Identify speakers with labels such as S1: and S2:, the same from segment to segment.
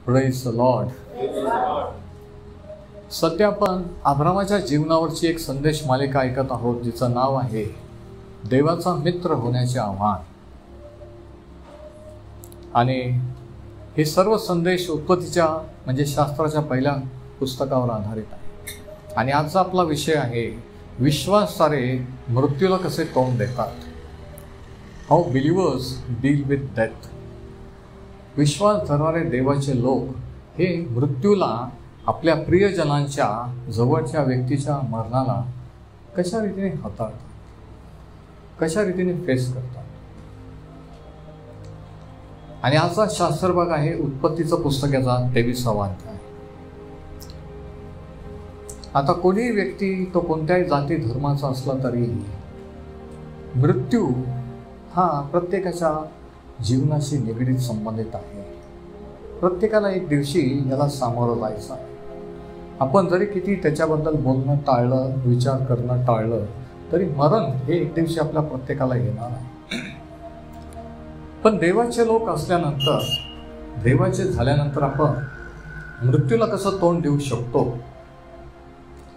S1: Praise the Lord. सध्या आपण अब्रामाच्या जीवनावरची एक संदेश मालिका ऐकत आहोत, जिचं नाव आहे देवाचा मित्र होण्याचे आव्हान. आणि हे सर्व संदेश उत्पत्तीच्या म्हणजे शास्त्राच्या पहिल्या पुस्तकावर आधारित आहे. आणि आजचा आपला विषय आहे विश्वासारे मृत्यूला कसे तोंड देतात. How believers deal with death. विश्वास धरणारे देवाचे लोक हे मृत्यूला, आपल्या प्रियजनांच्या जवळच्या व्यक्तीच्या मरणाला कशा रीतीने हाताळतात, कशा रीतीने फेस करतात. आणि आजचा शास्त्र भाग आहे उत्पत्तीचं पुस्तकाचा 23वा अध्याय. आता कोणीही व्यक्ती तो कोणत्याही जाती धर्माचा असला तरी मृत्यू हा प्रत्येकाच्या जीवनाशी निगडीत संबंधित आहे. प्रत्येकाला एक दिवशी याला सामोरं जायचं आहे. आपण जरी किती त्याच्याबद्दल बोलणं टाळलं, विचार करणं टाळलं, तरी मरण हे एक दिवशी आपल्या प्रत्येकाला येणार आहे. पण देवाचे लोक असल्यानंतर, देवाचे झाल्यानंतर आपण मृत्यूला कसं तोंड देऊ शकतो,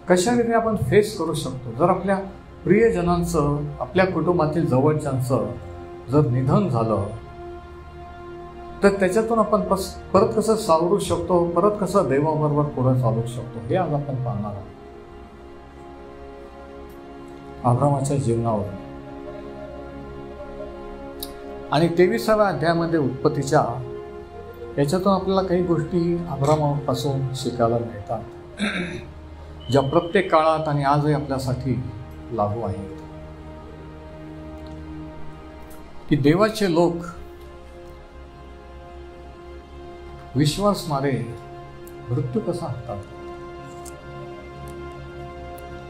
S1: कशा रीतीने आपण फेस करू शकतो. जर आपल्या प्रियजनांचं, आपल्या कुटुंबातील जवळच्यांचं जर निधन झालं तर त्याच्यातून आपण परत कसं सावरू शकतो, परत कसं देवाबरोबर पुढे चालू शकतो, हे आज आपण पाहणार आहोत अब्रामाच्या जीवनावर. आणि 23व्या अध्यायामध्ये उत्पत्तीच्या याच्यातून आपल्याला काही गोष्टी अब्रामापासून शिकायला मिळतात, ज्या प्रत्येक काळात आणि आजही आपल्यासाठी लागू आहेत. की देवाचे लोक विश्वासणारे मृत्यू कसा हाताळतात,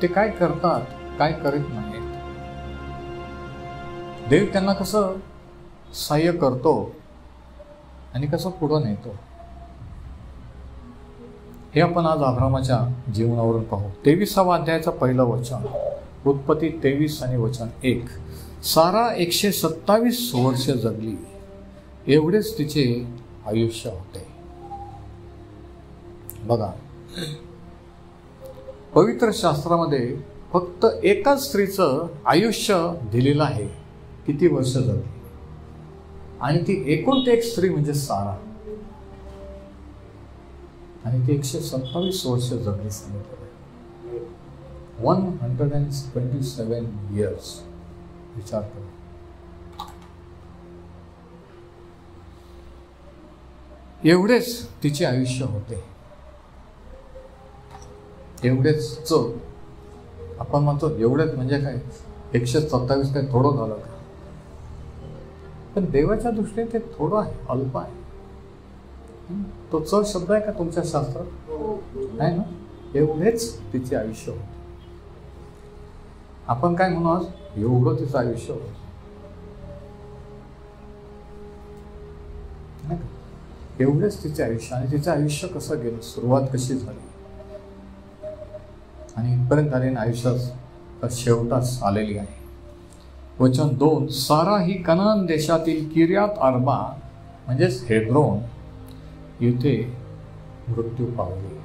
S1: ते काय करतात, काय करीत नाहीत, देव त्यांना कसं सहाय्य करतो आणि कसं पुढं नेतो, हे आपण आज अब्रामाच्या जीवनावरून पाहू. 23वा अध्यायाचं पहिलं वचन, उत्पत्ती 23 आणि वचन 1. सारा 127 वर्ष जगली, एवढेच तिचे आयुष्य होते. बघा, पवित्र शास्त्रामध्ये फक्त एकाच स्त्रीचं आयुष्य दिलेलं आहे, किती वर्ष जगली, आणि ती एकूण एक स्त्री म्हणजे सारा, आणि ती 127 वर्ष जगली सांगितलं. 127 years. विचार करा. एवढेच तिचे आयुष्य होते. एवढेच आपण म्हणतो एवढेच म्हणजे काय, 127 काय थोडं झालं का? पण देवाच्या दृष्टीने ते थोडं आहे, अल्प आहे. तो च शब्द आहे का तुमच्या शास्त्रात? नाही ना. एवढेच तिचे आयुष्य होते. आपण काय म्हणू आज, एवढं तिचं आयुष्य होतं. एवढेच तिचे आयुष्य. आणि तिचं आयुष्य कसं गेलं, सुरुवात कशी झाली आणि इथपर्यंत आलेली आयुष्यात शेवटास आलेली आहे. वचन 2. सारा ही कनान देशातील किर्यात अर्बा म्हणजेच हेब्रोन येथे मृत्यू पावली.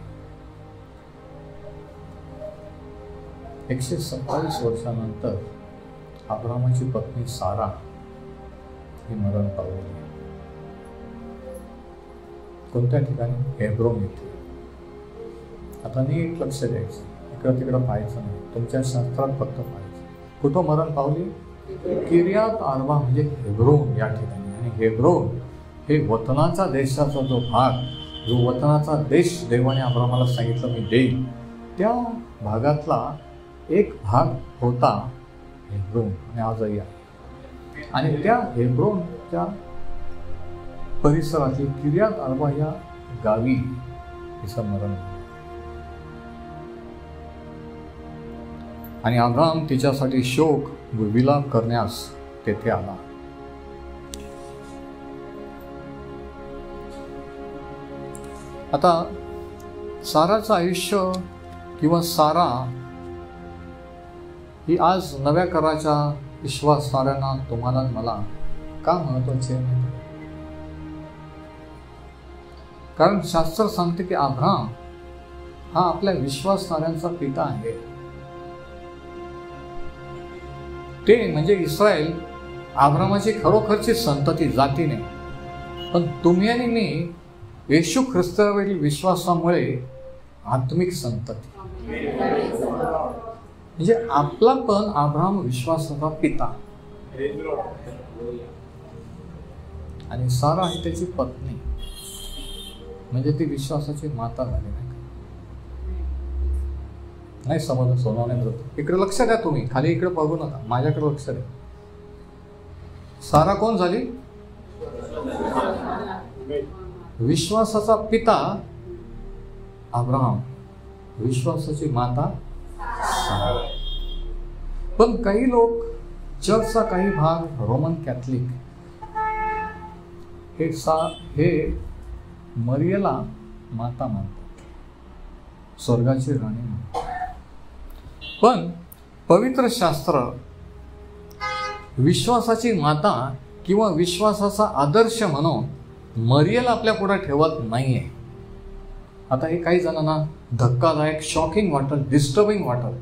S1: 127 वर्षानंतर अब्रामाची पत्नी सारा ही मरण पावली. कोणत्या ठिकाणी? हेब्रोन येथे. आता नीट लक्ष द्यायचं, इकडं तिकडं पाहायचं नाही, तुमच्या शास्त्रात फक्त पाहायचं. कुठं मरण पावली? किर्यात अर्बा म्हणजे हेब्रोन या ठिकाणी. आणि हेब्रोन हे वतनाचा देशाचा जो भाग, जो वतनाचा देश देवाने अब्रामाला सांगितलं मी देईन, त्या भागातला एक भाग होता हेब्रोन, आणि आजही आहे. आणि त्या हेब्रोनच्या परिसरातील किर्यात अर्बा या गावी तिचं मरण झालं. आणि अब्राम तिच्यासाठी शोक व विलाप करण्यास तेथे आला. आता साराचं आयुष्य किंवा सारा ही आज नव्या कराच्या विश्वासणाऱ्यांना, तुम्हाला मला का महत्वाचे आहे? कारण शास्त्र सांगते की अब्राहम हा आपल्या विश्वासणाऱ्यांचा पिता आहे. ते म्हणजे इस्रायल अब्रामाची खरोखरची संतती, जाती नाही. पण तुम्ही आणि मी येशू ख्रिस्तावरील विश्वासामुळे आत्मिक संतती. म्हणजे आपला पण अब्राहम विश्वासाचा पिता आणि सारा ही त्याची पत्नी, म्हणजे ती विश्वासाची माता झाली. नाही समजलं सोनवणे. इकडे लक्ष द्या, तुम्ही खाली इकडे बघू नका, माझ्याकडे लक्ष द्या. सारा कोण झाली? विश्वासाचा पिता अब्राहम, विश्वासाची माता सारा. पण काही लोक, चर्चचा काही भाग, रोमन कॅथलिक हे मरियला माता मानतात, स्वर्गाची राणी मानतात. पण पवित्र शास्त्र विश्वासाची माता किंवा विश्वासाचा आदर्श म्हणून मरियला आपल्या पुढे ठेवत नाहीये. आता हे काही जणांना धक्कादायक, शॉकिंग वाटत, डिस्टर्बिंग वाटत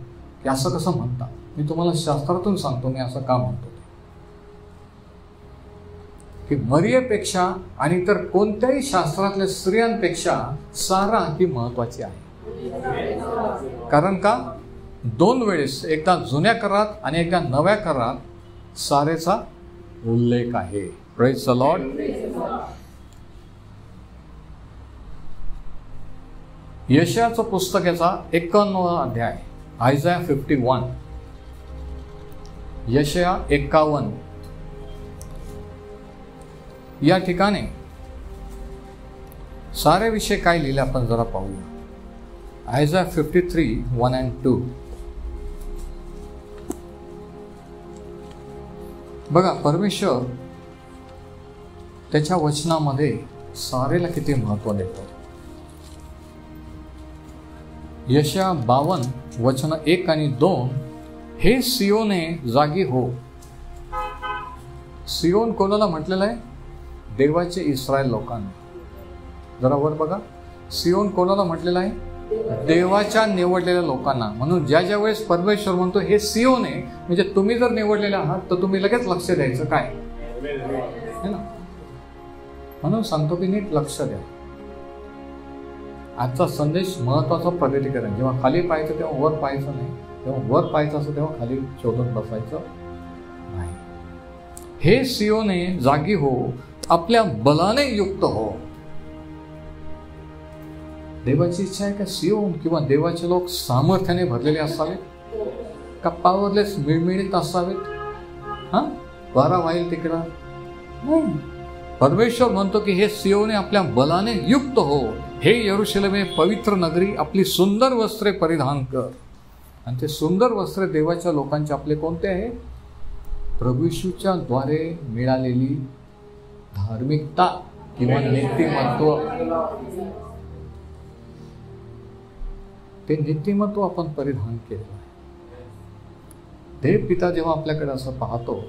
S1: की असं कसं म्हणतात. मी तुम्हाला शास्त्रातून सांगतो मी असं का म्हणतो की मरियेपेक्षा आणि इतर कोणत्याही शास्त्रातल्या स्त्रियांपेक्षा सारा ही महत्वाची आहे. कारण का? 2 वेळेस, एकदा जुन्या करारात आणि एकदा नव्या करारात सारेचा उल्लेख आहे. Praise the Lord. यशायाचं पुस्तक याचा 51वा अध्याय, आयझाया 51, यशया 51 या ठिकाणी सारे विषय काय लिहिले आपण जरा पाहूया. आयझाया 53, 1 and 2. बघा, परमेश्वर त्याच्या वचनामध्ये सारेला किती महत्व देतो. यशया 52 वचन 1 आणि 2. हे सियोने जागी हो. सियोन कोणाला म्हटलेलं आहे? देवाचे इस्रायल लोकांना. जरा वर बघा, सियोन कोणाला म्हटलेलं आहे? देवाच्या निवडलेल्या लोकांना. म्हणून ज्या ज्या वेळेस परमेश्वर म्हणतो हे सियोन आहे, म्हणजे तुम्ही जर निवडलेले आहात तर तुम्ही लगेच लक्ष द्यायचं काय है ना. म्हणून सांगतो की नीट लक्ष द्या. आजचा संदेश महत्वाचा प्रगतीकरण. जेव्हा खाली पाहायचं तेव्हा वर पाहायचं नाही, जेव्हा वर पाहायचं असं तेव्हा खाली शोधून बसायचं नाही. हे सियोने जागी हो, आपल्या बलाने युक्त हो. देवाची इच्छा आहे का सियोन किंवा देवाचे लोक सामर्थ्याने भरलेले असावेत का पावरलेस मिळमिळीत असावेत? वारा वाईल तिकडं नाही. परमेश्वर म्हणतो की हे सियोने आपल्या बलाने युक्त हो. हे यरूशलेमे पवित्र नगरी, आपली सुंदर वस्त्रे परिधान कर. आणि ते सुंदर वस्त्रे देवाच्या लोकांचे आपले कोणते आहे? प्रभू येशूच्या द्वारे मिळालेली धार्मिकता किंवा नीतिमत्व. ते नीतिमत्व आपण परिधान केलेलं आहे. देव पिता जेव्हा आपल्याकडे असं पाहतो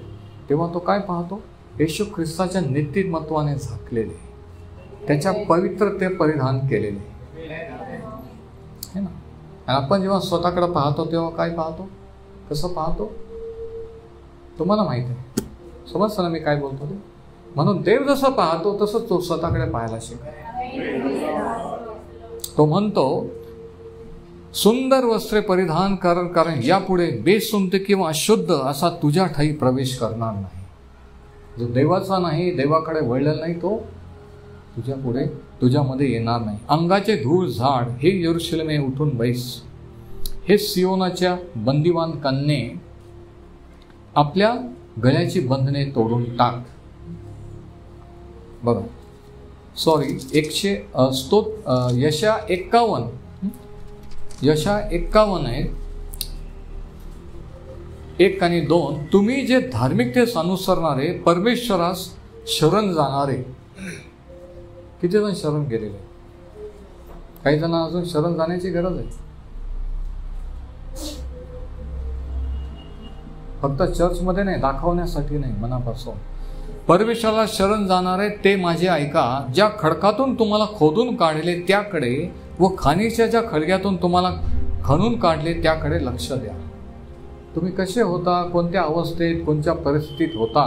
S1: तेव्हा तो काय पाहतो? येशू ख्रिस्ताच्या नीतिमत्वाने झाकलेले, त्याच्या पवित्रते परिधान केलेले है ना. आणि आपण जेव्हा स्वतःकडे पाहतो तेव्हा काय पाहतो? कसं पाहतो? तुम्हाला माहित आहे, समजतं ना मी काय बोलतो ते. म्हणून देव जसं पाहतो तसंच तो स्वतःकडे पाहायला शिकाय. तो म्हणतो सुंदर वस्त्रे परिधान कर, कारण यापुढे बेसुंद किंवा अशुद्ध असा तुझ्या ठाई प्रवेश करणार नाही. जो देवाचा नाही, देवाकडे वळलेला नाही, तो तुझ्या पुढे तुझ्यामध्ये येणार नाही. अंगाचे धूळ झाड, हे यरूशलेमे उठून बैस. हे सियोनाच्या बंदिवान कन्ये, आपल्या गळ्याची बंधने तोडून टाक. बघा, सॉरी, यशया 51, यशया 51 आहे 1 आणि 2. तुम्ही जे धार्मिकतेस अनुसरणारे, परमेश्वरास शरण जाणारे. किती जण शरण गेलेले? काही जण अजून शरण जाण्याची गरज आहे. फक्त चर्चमध्ये नाही, दाखवण्यासाठी नाही, मनापासून परमेश्वराला शरण जाणारे ते माझे ऐका, ज्या खडकातून तुम्हाला खोदून काढले त्याकडे व खाणीच्या ज्या खळग्यातून तुम्हाला खणून काढले त्याकडे लक्ष द्या. तुम्ही कसे होता, कोणत्या अवस्थेत, कोणत्या परिस्थितीत होता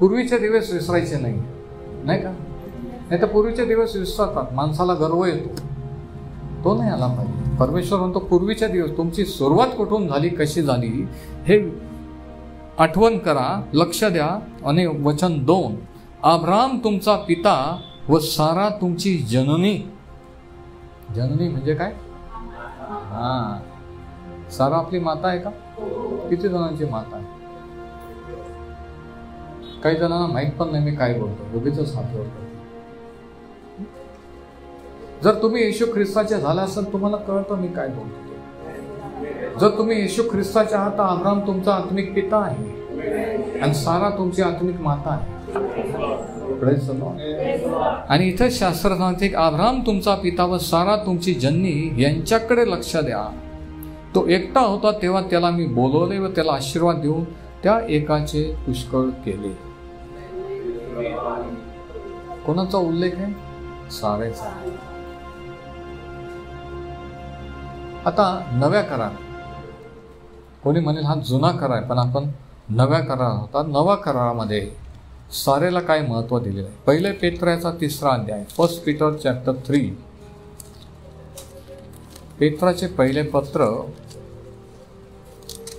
S1: पूर्वीचे दिवस विसरायचे नाही का? नाही तर पूर्वीचे दिवस विसरतात, माणसाला गर्व येतो, तो नाही आला पाहिजे. परमेश्वर म्हणतो पूर्वीच्या दिवस, तुमची सुरुवात कुठून झाली, कशी झाली हे आठवण करा, लक्ष द्या. आणि वचन 2, अब्राम तुमचा पिता व सारा तुमची जननी. जननी म्हणजे काय? सारा आपली माता आहे का? किती जणांची माता आहे? काही जणांना माहित पण नाही मी काय बोलतो, उगीच हात जोडतो. जर तुम्ही येशू ख्रिस्ताचे झाला असाल तुम्हाला कळतं मी काय बोलतो. जर तुम्ही येशू ख्रिस्ताचे आहात तर अब्राम तुमचा आत्मिक पिता आहे आणि सारा तुमची आत्मिक माता आहे. आणि इथं शास्त्र सांगते की अब्राम तुमचा पिता व सारा तुमची जननी यांच्याकडे लक्ष द्या. तो एकटा होता तेव्हा त्याला मी बोलवले व त्याला आशीर्वाद देऊन त्या एकाचे पुष्कळ केले. कोणाचा उल्लेख आहे? सारेचा. आता नव्या करार, कोणी म्हणेल हा जुना करार, पण आपण नव्या करार होता. नवा करारामध्ये सारेला काय महत्व दिलेलं आहे? पहिले पेत्राचा 3रा अध्याय, 1 Peter chapter 3. पेत्राचे पहिले पत्र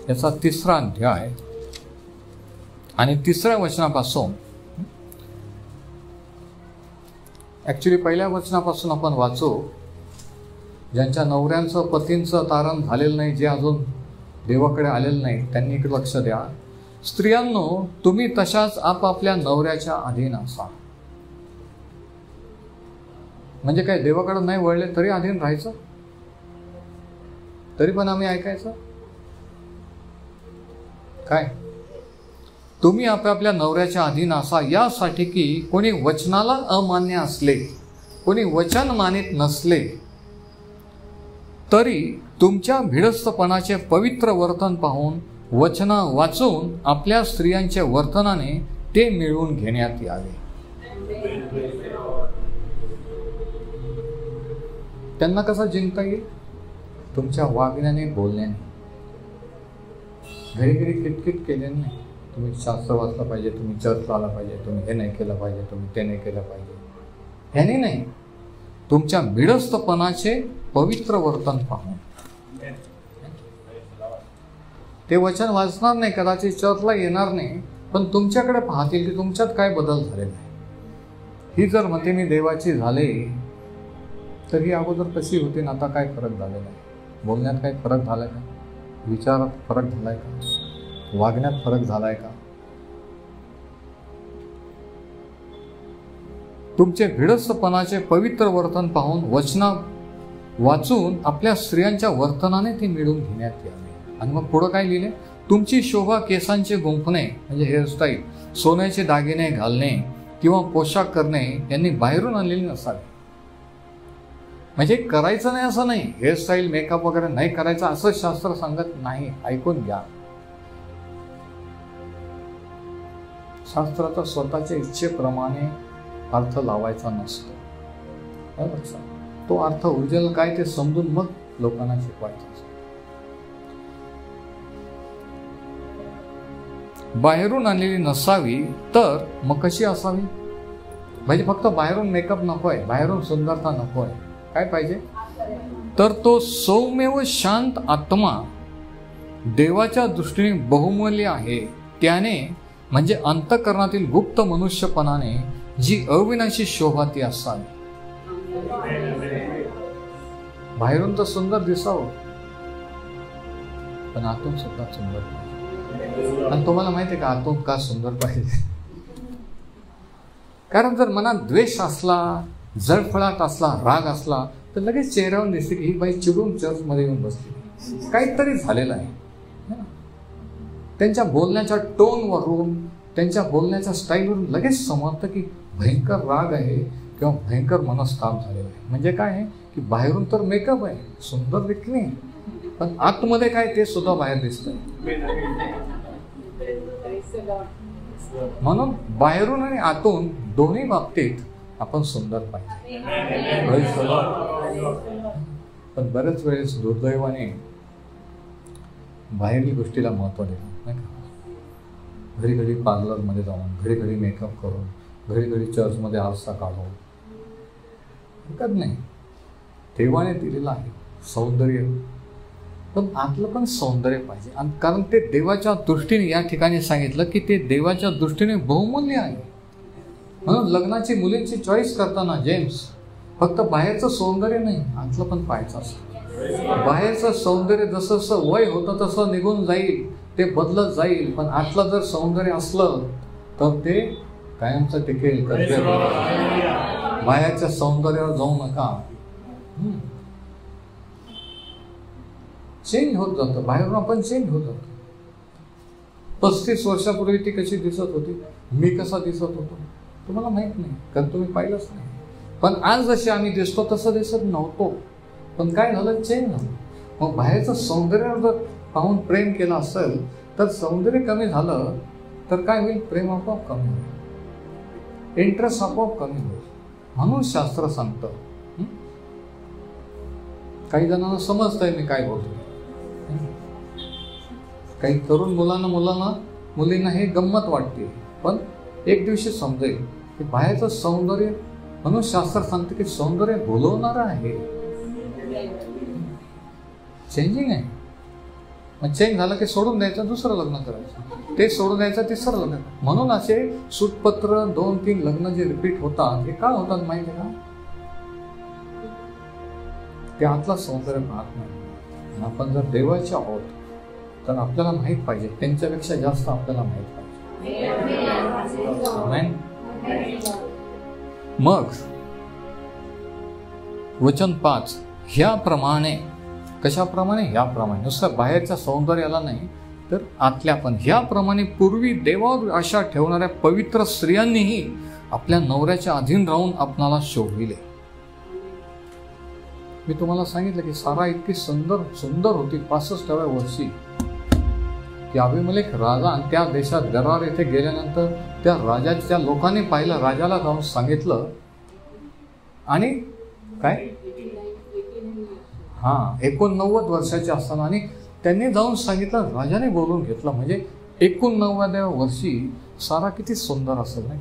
S1: याचा 3रा अध्याय आणि 3ऱ्या वचनापासून, ॲक्च्युली पहिल्या वचनापासून आपण वाचू. ज्यांच्या नवऱ्यांचं पतींचं तारण झालेलं नाही, जे अजून देवाकडे आलेलं नाही, त्यांनी इकडे लक्ष द्या. स्त्रियांनो तुम्ही तशाच आपापल्या नवऱ्याच्या अधीन असा. म्हणजे काय, देवाकडे नाही वळले तरी अधीन राहायचं, तरी पण आम्ही ऐकायचं काय? तुम्ही आपापल्या नवऱ्याच्या अधीन असा, यासाठी की कोणी वचनाला अमान्य असले, कोणी वचन मानित नसले तरी तुमच्या भिडस्तपणाचे पवित्र वर्तन पाहून वचना वाचून आपल्या स्त्रियांच्या वर्तनाने ते मिळवून घेण्यात यावे. त्यांना कसं जिंकता येईल? तुमच्या वागण्याने, बोलण्याने. घरी घरी किटकिट केल्याने नाही. तुम्ही शास्त्र वाचलं पाहिजे, तुम्ही चर्चला आला पाहिजे, तुम्ही हे नाही केलं पाहिजे, तुम्ही ते नाही केलं पाहिजे, ह्याने नाही. तुमच्या भिडस्तपणाचे पवित्र वर्तन पाहून. ते वचन वाचणार नाही, कदाचित चर्चला येणार नाही, पण तुमच्याकडे पाहतील की तुमच्यात काय बदल झालेला आहे. ही जर म्हणते मी देवाची झाले, तर ही अगोदर कशी होती ना आता काय फरक झालेला आहे? बोलण्यात काय फरक झालाय का? विचारात फरक झालाय का? वागण्यात फरक झालाय का? तुमचे भिडस्तपणाचे पवित्र वर्तन पाहून वचना वाचून आपल्या स्त्रियांच्या वर्तनाने ते मिळवून घेण्यात यावे. आणि मग पुढं काय लिहिले? तुमची शोभा केसांचे गुंफणे म्हणजे हेअरस्टाईल, सोन्याचे दागिने घालणे किंवा पोशाख करणे यांनी बाहेरून आणलेली नसावी. म्हणजे करायचं नाही असं नाही, हेअरस्टाईल मेकअप वगैरे नाही करायचं असं शास्त्र सांगत नाही. ऐकून घ्या, शास्त्राचा स्वतःच्या इच्छेप्रमाणे अर्थ लावायचा नसतो. तो अर्थ ओरिजिनल काय ते समजून मग लोकांना शिकवायचा असतो. बाहेरून आणलेली नसावी तर मग कशी असावी? म्हणजे फक्त बाहेरून मेकअप नकोय, बाहेरून सुंदरता नकोय. काय पाहिजे? तर तो सौम्य व शांत आत्मा देवाच्या दृष्टीने बहुमूल्य आहे, त्याने म्हणजे अंतःकरणातील गुप्त मनुष्यपणाने जी अविनाशी शोभा ती असावी. बाहेरून तर सुंदर दिसावं, पण आतून सुद्धा सुंदर पाहिजे. आणि तुम्हाला माहिती आहे का आतून का सुंदर पाहिजे? कारण जर मनात द्वेष असला, जळफळाट असला, राग असला, तर लगेच चेहऱ्यावर दिसते की ही बाई चिडून चर्चमध्ये येऊन बसली, काहीतरी झालेलं आहे. त्यांच्या बोलण्याच्या टोनवरून, त्यांच्या बोलण्याच्या स्टाईलवरून लगेच समजतं की भयंकर राग आहे किंवा भयंकर मनस्ताप झालेला आहे. म्हणजे काय आहे की बाहेरून तर मेकअप आहे, सुंदर दिसणे, पण आतमध्ये काय ते सुद्धा बाहेर दिसतंय. म्हणून बाहेरून आणि आतून दोन्ही बाबतीत आपण सुंदर पाहिजे. पण बऱ्याच वेळेस दुर्दैवाने बाहेरील गोष्टीला महत्त्व देतात नाही का. घडी घडी पार्लरमध्ये जाऊन, घडी घडी मेकअप करून, घडी घडी चर्चमध्ये आरसा काढून हरकत नाही. देवाने दिलेलं आहे सौंदर्य, पण आतलं पण सौंदर्य पाहिजे. आणि कारण ते देवाच्या दृष्टीने या ठिकाणी सांगितलं की ते देवाच्या दृष्टीने बहुमूल्य आहे. म्हणून लग्नाची मुलींची चॉईस करताना जेम्स फक्त बाहेरचं सौंदर्य नाही, आतलं पण पाहायचं असतं. बाहेरचं सौंदर्य जसं जसं वय होतं तसं निघून जाईल, ते बदलत जाईल. पण आतलं जर सौंदर्य असलं तर ते कायमचं टिकेल. बाहेरच्या सौंदर्यावर जाऊ नका. चेंज होत जातं, बाहेरून आपण चेंज होत जातो. 35 वर्षापूर्वी ती कशी दिसत होती, मी कसा दिसत होतो तुम्हाला माहित नाही, कारण तुम्ही पाहिलंच नाही. पण आज जसे आम्ही दिसतो तसं दिसत नव्हतो. पण काय झालं, चेंज झालं. मग बाहेरचं सौंदर्यावर जर पाहून प्रेम केलं असेल तर सौंदर्य कमी झालं तर काय होईल, प्रेम आपोआप कमी होईल, इंटरेस्ट आपोआप कमी होईल. म्हणून शास्त्र सांगतं, काही जणांना समजतंय मी काय बोलतो, काही तरुण मुलींना हे गंमत वाटते, पण एक दिवशी समजेल की बाहेरचं सौंदर्य, म्हणून शास्त्र सांगते की सौंदर्य बोलवणारं आहे, चेंजिंग आहे. मग चेंज झालं की सोडून द्यायचं, दुसरं लग्न करायचं, ते सोडून द्यायचं, तिसरं लग्न. म्हणून असे सूटपत्र 2-3 लग्न जे रिपीट होतात हे का होतात माहिती का, ते आतला सौंदर्य पाहत नाही. आपण जर देवाचे आहोत तर आपल्याला माहीत पाहिजे, त्यांच्यापेक्षा जास्त आपल्याला माहीत पाहिजे. मग वचन 5, ह्याप्रमाणे, कशाप्रमाणे, ह्याप्रमाणे, नुसतं बाहेरच्या सौंदर्याला नाही तर आतल्या पण. ह्याप्रमाणे पूर्वी देवावर आशा ठेवणाऱ्या पवित्र स्त्रियांनीही आपल्या नवऱ्याच्या अधीन राहून आपणाला शोभिले. मी तुम्हाला सांगितलं की सारा इतकी सुंदर होती 65व्या वर्षी की अभिमलेख राजा आणि त्या देशात गरार येथे गेल्यानंतर त्या राजाच्या लोकांनी पाहिलं, राजाला जाऊन सांगितलं. आणि काय, 89 वर्षाचे असताना, आणि त्यांनी जाऊन सांगितलं, राजाने बोलून घेतलं. म्हणजे 89व्या वर्षी सारा किती सुंदर असेल नाही.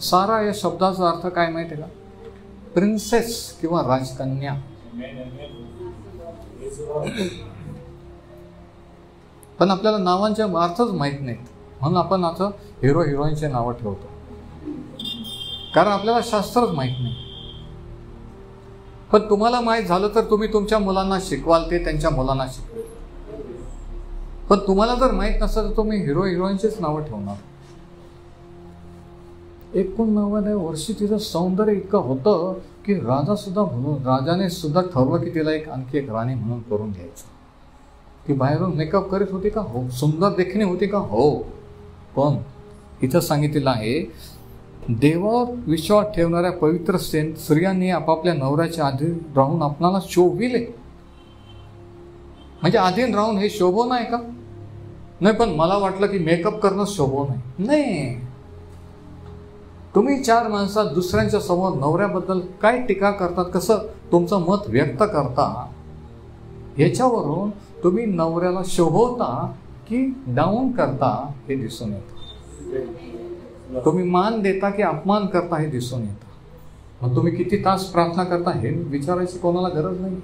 S1: सारा या शब्दाचा अर्थ काय माहिती का, प्रिन्सेस किंवा राजकन्या. पण आपल्याला नावांचे अर्थच माहीत नाहीत, म्हणून आपण आता हिरो हिरोईनचे नावं ठेवतो, कारण आपल्याला शास्त्रच माहीत नाही. पण तुम्हाला माहीत झालं तर तुम्ही तुमच्या मुलांना शिकवाल, ते त्यांच्या मुलांना शिकवेल. पण तुम्हाला जर माहीत नसेल तर तुम्ही हिरो हिरोईनचेच नावं ठेवणार. 89व्या वर्षी तिचं सौंदर्य इतकं होतं की राजाने सुद्धा ठरवलं की तिला आणखी एक राणी म्हणून करून घ्यायचं. ती बाहेरून मेकअप करीत होती का, हो. सुंदर देखणी होती का, हो. पण इथं सांगितलेलं आहे, देवावर विश्वास ठेवणाऱ्या पवित्र स्त्रियांनी आपापल्या नवऱ्याच्या अधीन राहून आपणाला शोभिले. म्हणजे अधीन राहून हे शोभो नाही का, नाही. पण मला वाटलं की मेकअप करणं शोभो नाही. तुम्ही 4 माणसात दुसऱ्यांच्या समोर नवऱ्याबद्दल काय टीका करतात, कसं तुमचं मत व्यक्त करता, याच्यावरून तुम्ही नवऱ्याला शोभवता की डाऊन करता हे दिसून येतं. तुम्ही मान देता की अपमान करता हे दिसून येतं. मग तुम्ही किती तास प्रार्थना करता हे विचारायची कोणाला गरज नाही.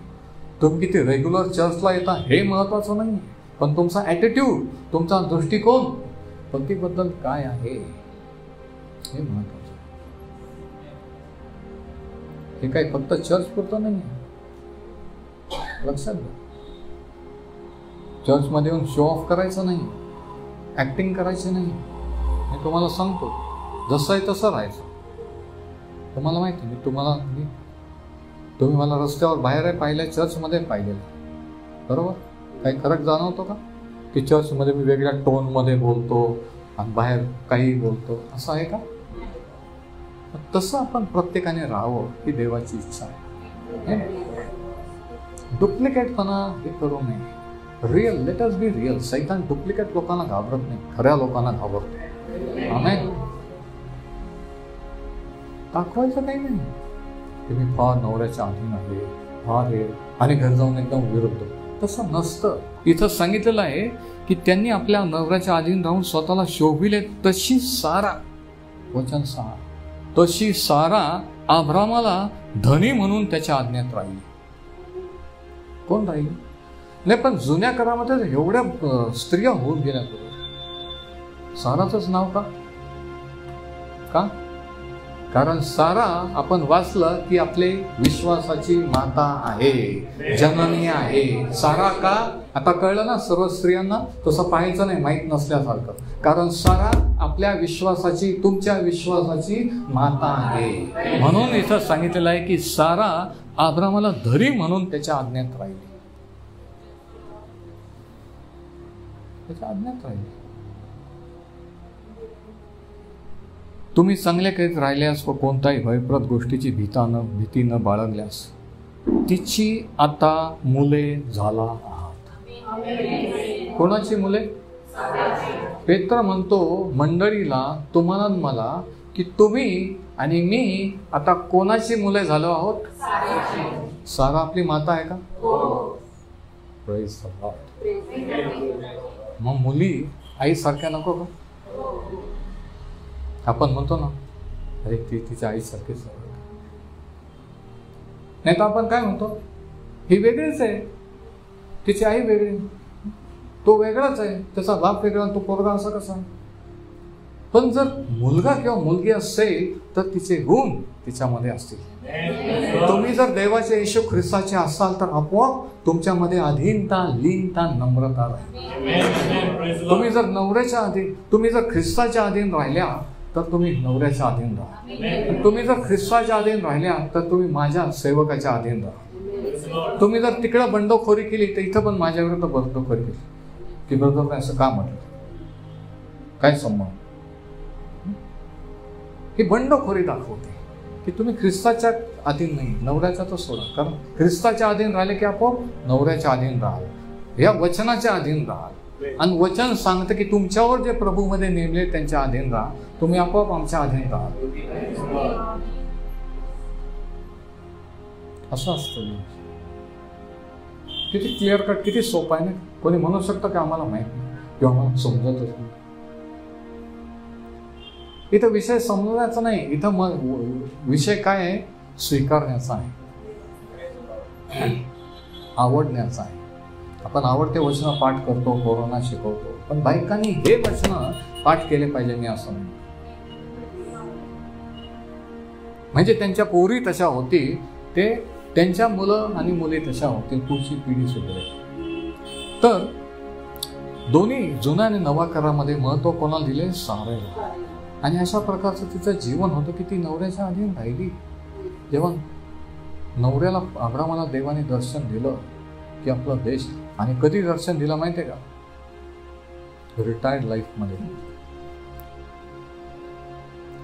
S1: तुम्ही किती रेग्युलर चर्चला येता हे महत्त्वाचं नाही, पण तुमचा ॲटिट्यूड, तुमचा दृष्टिकोन पतीबद्दल काय आहे हे महत्त्वाचं. हे काही फक्त चर्च पुरतं नाही, लक्षात घ्या. चर्चमध्ये येऊन शो ऑफ करायचं नाही, ॲक्टिंग करायची नाही. मी तुम्हाला सांगतो, जसं आहे तसं राहायचं. तुम्हाला माहिती, तुम्ही मला रस्त्यावर बाहेर पाहिलं, चर्चमध्ये पाहिलेलं, बरोबर. काही फरक जाणवतो का की चर्चमध्ये मी वेगळ्या टोनमध्ये बोलतो आणि बाहेर काही बोलतो, असं आहे का. तसं आपण प्रत्येकाने राहावं ही देवाची इच्छा आहे. डुप्लिकेटपणा हे करू नये. रिअल, लेट अस बी रिअल. सैतान डुप्लिकेट लोकांना घाबरत नाही, खऱ्या लोकांना घाबरतो. आमेन. दाखवायचं काही नाही की मी फार नवऱ्याच्या अधीन आहे, फार हे, आणि घर जाऊन एकदम विरुद्ध. तसं नसतं. इथं सांगितलेलं आहे की त्यांनी आपल्या नवऱ्याच्या अधीन राहून स्वतःला शोभिले. तशी सारा, वचन 6, तशी सारा अब्रामाला धनी म्हणून त्याच्या आज्ञेत राहिली. कोण राहिली? नाही, पण जुन्या करामध्ये एवढ्या स्त्रिया होऊन गेल्या. साराचंच नाव का? कारण सारा आपण वाचलं की आपले विश्वासाची माता आहे, जननी आहे. सारा का? आता कळलं ना सर्व स्त्रियांना. तसं पाहायचं नाही माहीत नसल्यासारखं. कारण सारा आपल्या विश्वासाची, तुमच्या विश्वासाची माता आहे. म्हणून इथं सांगितलेलं आहे की सारा अब्रामाला धरी म्हणून त्याच्या आज्ञेत राहिली. त्याच्या आज्ञेत राहिली. तुम्ही चांगले करीत राहिल्यास व कोणत्याही भयप्रद गोष्टीची भीती न बाळगल्यास तिची आता मुले झाला आहात. कोणाची मुले? पेत्र म्हणतो मंडळीला, तुम्हाला मला, की तुम्ही आणि मी आता कोणाची मुले झालो आहोत? सारा आपली माता आहे का? Praise the Lord. मग मुली आईसारख्या नको का? आपण म्हणतो ना, अरे ती तिच्या आईसारखीच आहे. नाही तर आपण काय म्हणतो, ही वेगळीच आहे, तिची आई वेगळी, तो वेगळाच आहे, त्याचा बाप वेगळा, तो पोरगा असा कसा. पण जर मुलगा किंवा मुलगी असेल तर तिचे गुण तिच्यामध्ये असतील. तुम्ही जर देवाचे येशू ख्रिस्ताचे असाल तर आपोआप तुमच्यामध्ये अधीनता, लीनता, नम्रता राहील. तुम्ही जर नवऱ्याच्या अधीन, तुम्ही जर ख्रिस्ताच्या अधीन राहिल्या तर तुम्ही नवऱ्याच्या अधीन राहा. तुम्ही जर ख्रिस्ताच्या अधीन राहिल्या तर तुम्ही माझ्या सेवकाच्या अधीन राहा. तुम्ही जर तिकडं बंडखोरी केली तर इथं पण माझ्या विरुद्ध बंडखोरी केली की बरोबर असं का म्हटलं? काय संबंध? ही बंडखोरी दाखवते की तुम्ही ख्रिस्ताच्या अधीन नाही, नवऱ्याच्या तर सोडा. कारण ख्रिस्ताच्या अधीन राहिले की आपोआप नवऱ्याच्या अधीन राहाल, या वचनाच्या अधीन राहाल. आणि वचन सांगतं की तुमच्यावर जे प्रभूमध्ये नेमले त्यांच्या अधीन राहा, तुम्ही आपोआप आमच्या अधीन राहाल. असं असतं. किती क्लिअर कट, किती सोपं आहे ना. कोणी म्हणू शकतं की आम्हाला माहित नाही किंवा आम्हाला समजतच नाही. इथं विषय समजण्याचा नाही, इथं विषय काय आहे? स्वीकारण्याचा आहे, आवडण्याचा आहे. आपण आवडते वचन पाठ करतो, पोरांना शिकवतो, पण बायकांनी हे वचन पाठ केले पाहिजे. मी असं नाही म्हणजे त्यांच्या पोरी तशा होती, ते त्यांच्या मुलं आणि मुली तशा होती, पुढची पिढी सुधारेल. तर दोन्ही जुन्या आणि नवा करामध्ये महत्व कोणाला दिले? सारेला. आणि अशा प्रकारचं तिचं जीवन होतं की ती नवऱ्याच्या अधीन राहिली. जेव्हा नवऱ्याला अब्रामाला देवाने दर्शन दिलं की आपला देश, आणि कधी दर्शन दिलं माहिती आहे का? रिटायर्ड लाईफमध्ये.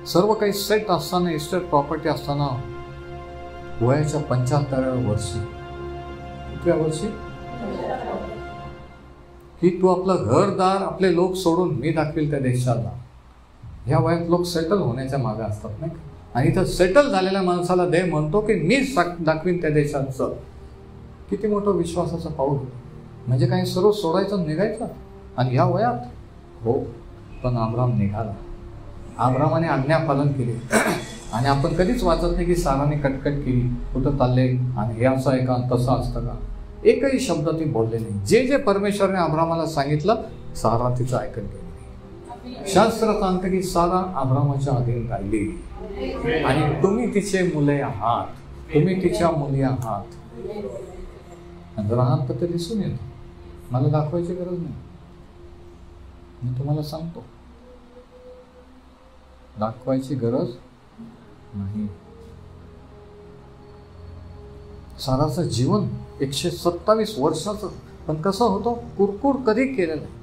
S1: सर्व काही सेट असताना, इस्टेट प्रॉपर्टी असताना, वयाच्या 75व्या वर्षी, कितव्या वर्षी, की तू आपलं घरदार, आपले लोक सोडून मी दाखवेल त्या देशाला. ह्या वयात लोक सेटल होण्याच्या मागे असतात नाही का? आणि इथं सेटल झालेल्या माणसाला देव म्हणतो की मी दाखवीन त्या देशाचं. किती मोठं विश्वासाचं पाऊल. म्हणजे काही सर्व सोडायचं, निघायचं. आणि ह्या वयात हो, पण अब्राम निघाला. अब्रामाने आज्ञापालन केले. आणि आपण कधीच वाचत नाही की साराने कटकट केली, कुठं चालले आणि हे असं आहे का, तसं असतं का. एकही शब्द ती बोलले नाही. जे जे परमेश्वरने अब्रामाला सांगितलं, सारा तिचं ऐकत गेली. शास्त्र सांगतं की सारा अब्रामाच्या अधीन राहिली. आणि तुम्ही तिचे मुले आहात, तुम्ही तिच्या मुली आहात. जर आहात तर ते दिसून येतं. मला दाखवायची गरज नाही, मी तुम्हाला सांगतो, दाखवायची गरज नाही. साराचं जीवन 127 वर्षाचं, पण कसं होतं? कुरकुर कधी केलं नाही.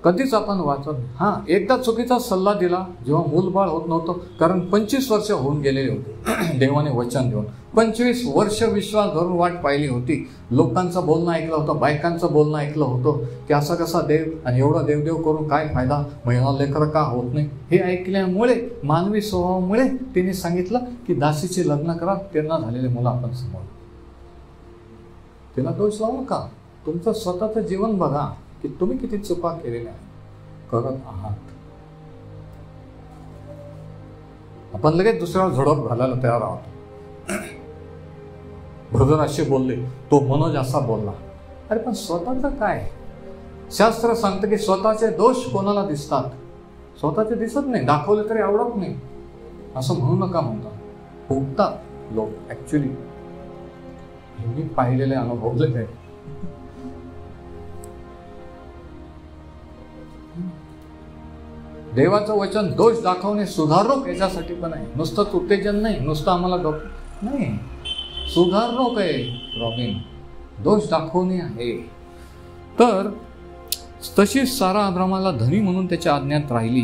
S1: कधीच आपण वाचत. हां, एकदा चुकीचा सल्ला दिला जेव्हा मूलबाळ होत नव्हतं, कारण 25 वर्ष होऊन गेलेले होते देवाने वचन देऊन. 25 वर्ष विश्वास धरून वाट पाहिली होती. लोकांचं बोलणं ऐकलं होतं, बायकांचं बोलणं ऐकलं होतं की असा कसा देव आणि एवढा देवदेव करून काय फायदा, महिला लेकरं का होत नाही. हे ऐकल्यामुळे मानवी स्वभावामुळे तिने सांगितलं की दासीचे लग्न करा, त्यांना झालेले मुलं आपण समोर. तिला दोष लावू नका. तुमचं स्वतःचं जीवन बघा की तुम्ही किती चुका केलेल्या करत आहात. आपण लगेच दुसऱ्यावर झडप घालायला तयार आहोत. ब्रदर असे बोलले, तो मनोज असा बोलला. अरे पण स्वतःचं काय? शास्त्र सांगतं की स्वतःचे दोष कोणाला दिसतात, स्वतःचे दिसत नाही. दाखवले तरी आवडत नाही असं म्हणू नका म्हणतात. फुगतात लोक. ऍक्च्युली मी पाहिलेले अनुभवले आहे. देवाचं वचन दोष दाखवणे सुधारक याच्यासाठी पण आहे. नुसतंच उत्तेजन नाही, नुसतं आम्हाला नाही, सुधारक आहे रॉबिन. दोष दाखवणे आहे. तर तशीच सारा अब्रामाला धनी म्हणून त्याच्या आज्ञात राहिली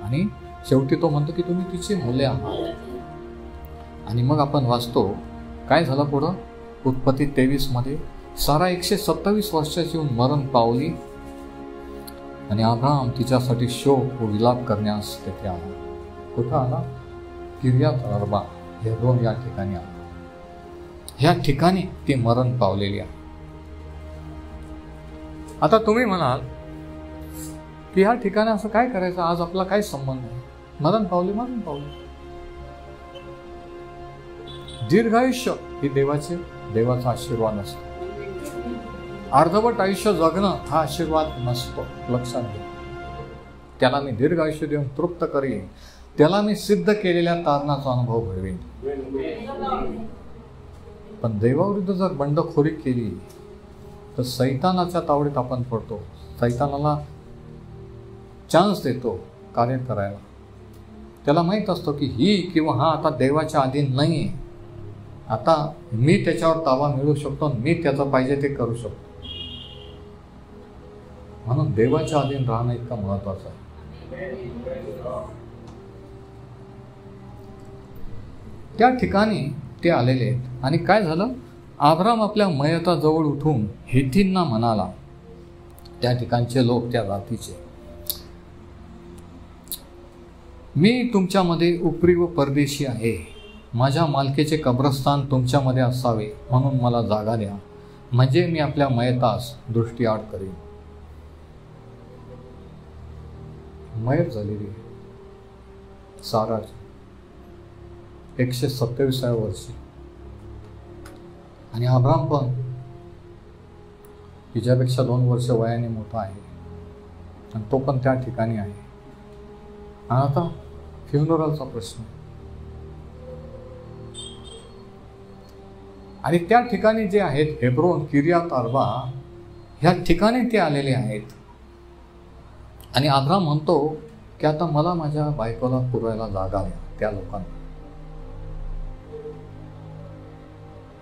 S1: आणि शेवटी तो म्हणतो की तुम्ही तिची मुले आहात. आणि मग आपण वाचतो काय झालं पुढं. उत्पत्ती 23 मध्ये सारा 127 वर्षाची होऊन मरण पावली आणि अब्राम तिच्यासाठी शोक व विलाप करण्यास तेथे आला. कुठं आला? किर्यात अर्बा, हेब्रोन या ठिकाणी आला. ह्या ठिकाणी ती मरण पावलेली आहे. आता तुम्ही म्हणाल की ह्या ठिकाणी असं काय करायचं, आज आपला काय संबंध आहे? मरण पावली, मरण पावली. दीर्घायुष्य ही देवाचा आशीर्वाद असतो. अर्धवट आयुष्य जगणं हा आशीर्वाद नसतो, लक्षात घ्या. त्याला मी दीर्घ आयुष्य देऊन तृप्त करीन, त्याला मी सिद्ध केलेल्या तारणाचा अनुभव घडवीन. पण देवाविरुद्ध जर बंडखोरी केली तर सैतानाच्या तावडीत आपण पडतो. सैतानाला चान्स देतो कार्य करायला. त्याला माहीत असतो की ही किंवा हा आता देवाच्या अधीन नाही आहे. आता मी त्याच्यावर ताबा मिळवू शकतो, मी त्याचं पाहिजे ते करू शकतो. म्हणून देवाच्या अधीन राहणं इतकं महत्वाचं आहे. त्या ठिकाणी ते आलेले आहेत. आणि काय झालं? अब्राम आपल्या मयताजवळ उठून हेथींना म्हणाला, त्या ठिकाणचे लोक, त्या जातीचे, मी तुमच्यामध्ये उपरी व परदेशी आहे. माझ्या मालकीचे कब्रस्तान तुमच्यामध्ये असावे म्हणून मला जागा द्या, म्हणजे मी आपल्या मयतास दृष्टीआड करीन. मयत झालेली साराची 127व्या वर्षी. आणि अब्राम पण तिच्यापेक्षा 2 वर्ष वयाने मोठा आहे आणि तो पण त्या ठिकाणी आहे. आणि आता फ्युनरलचा प्रश्न. आणि त्या ठिकाणी जे आहेत हेब्रोन, किर्यात अर्बा, ह्या ठिकाणी ते आलेले आहेत. आणि अब्राम म्हणतो की आता मला माझ्या बायकोला पुरवायला जागा द्या त्या लोकांना.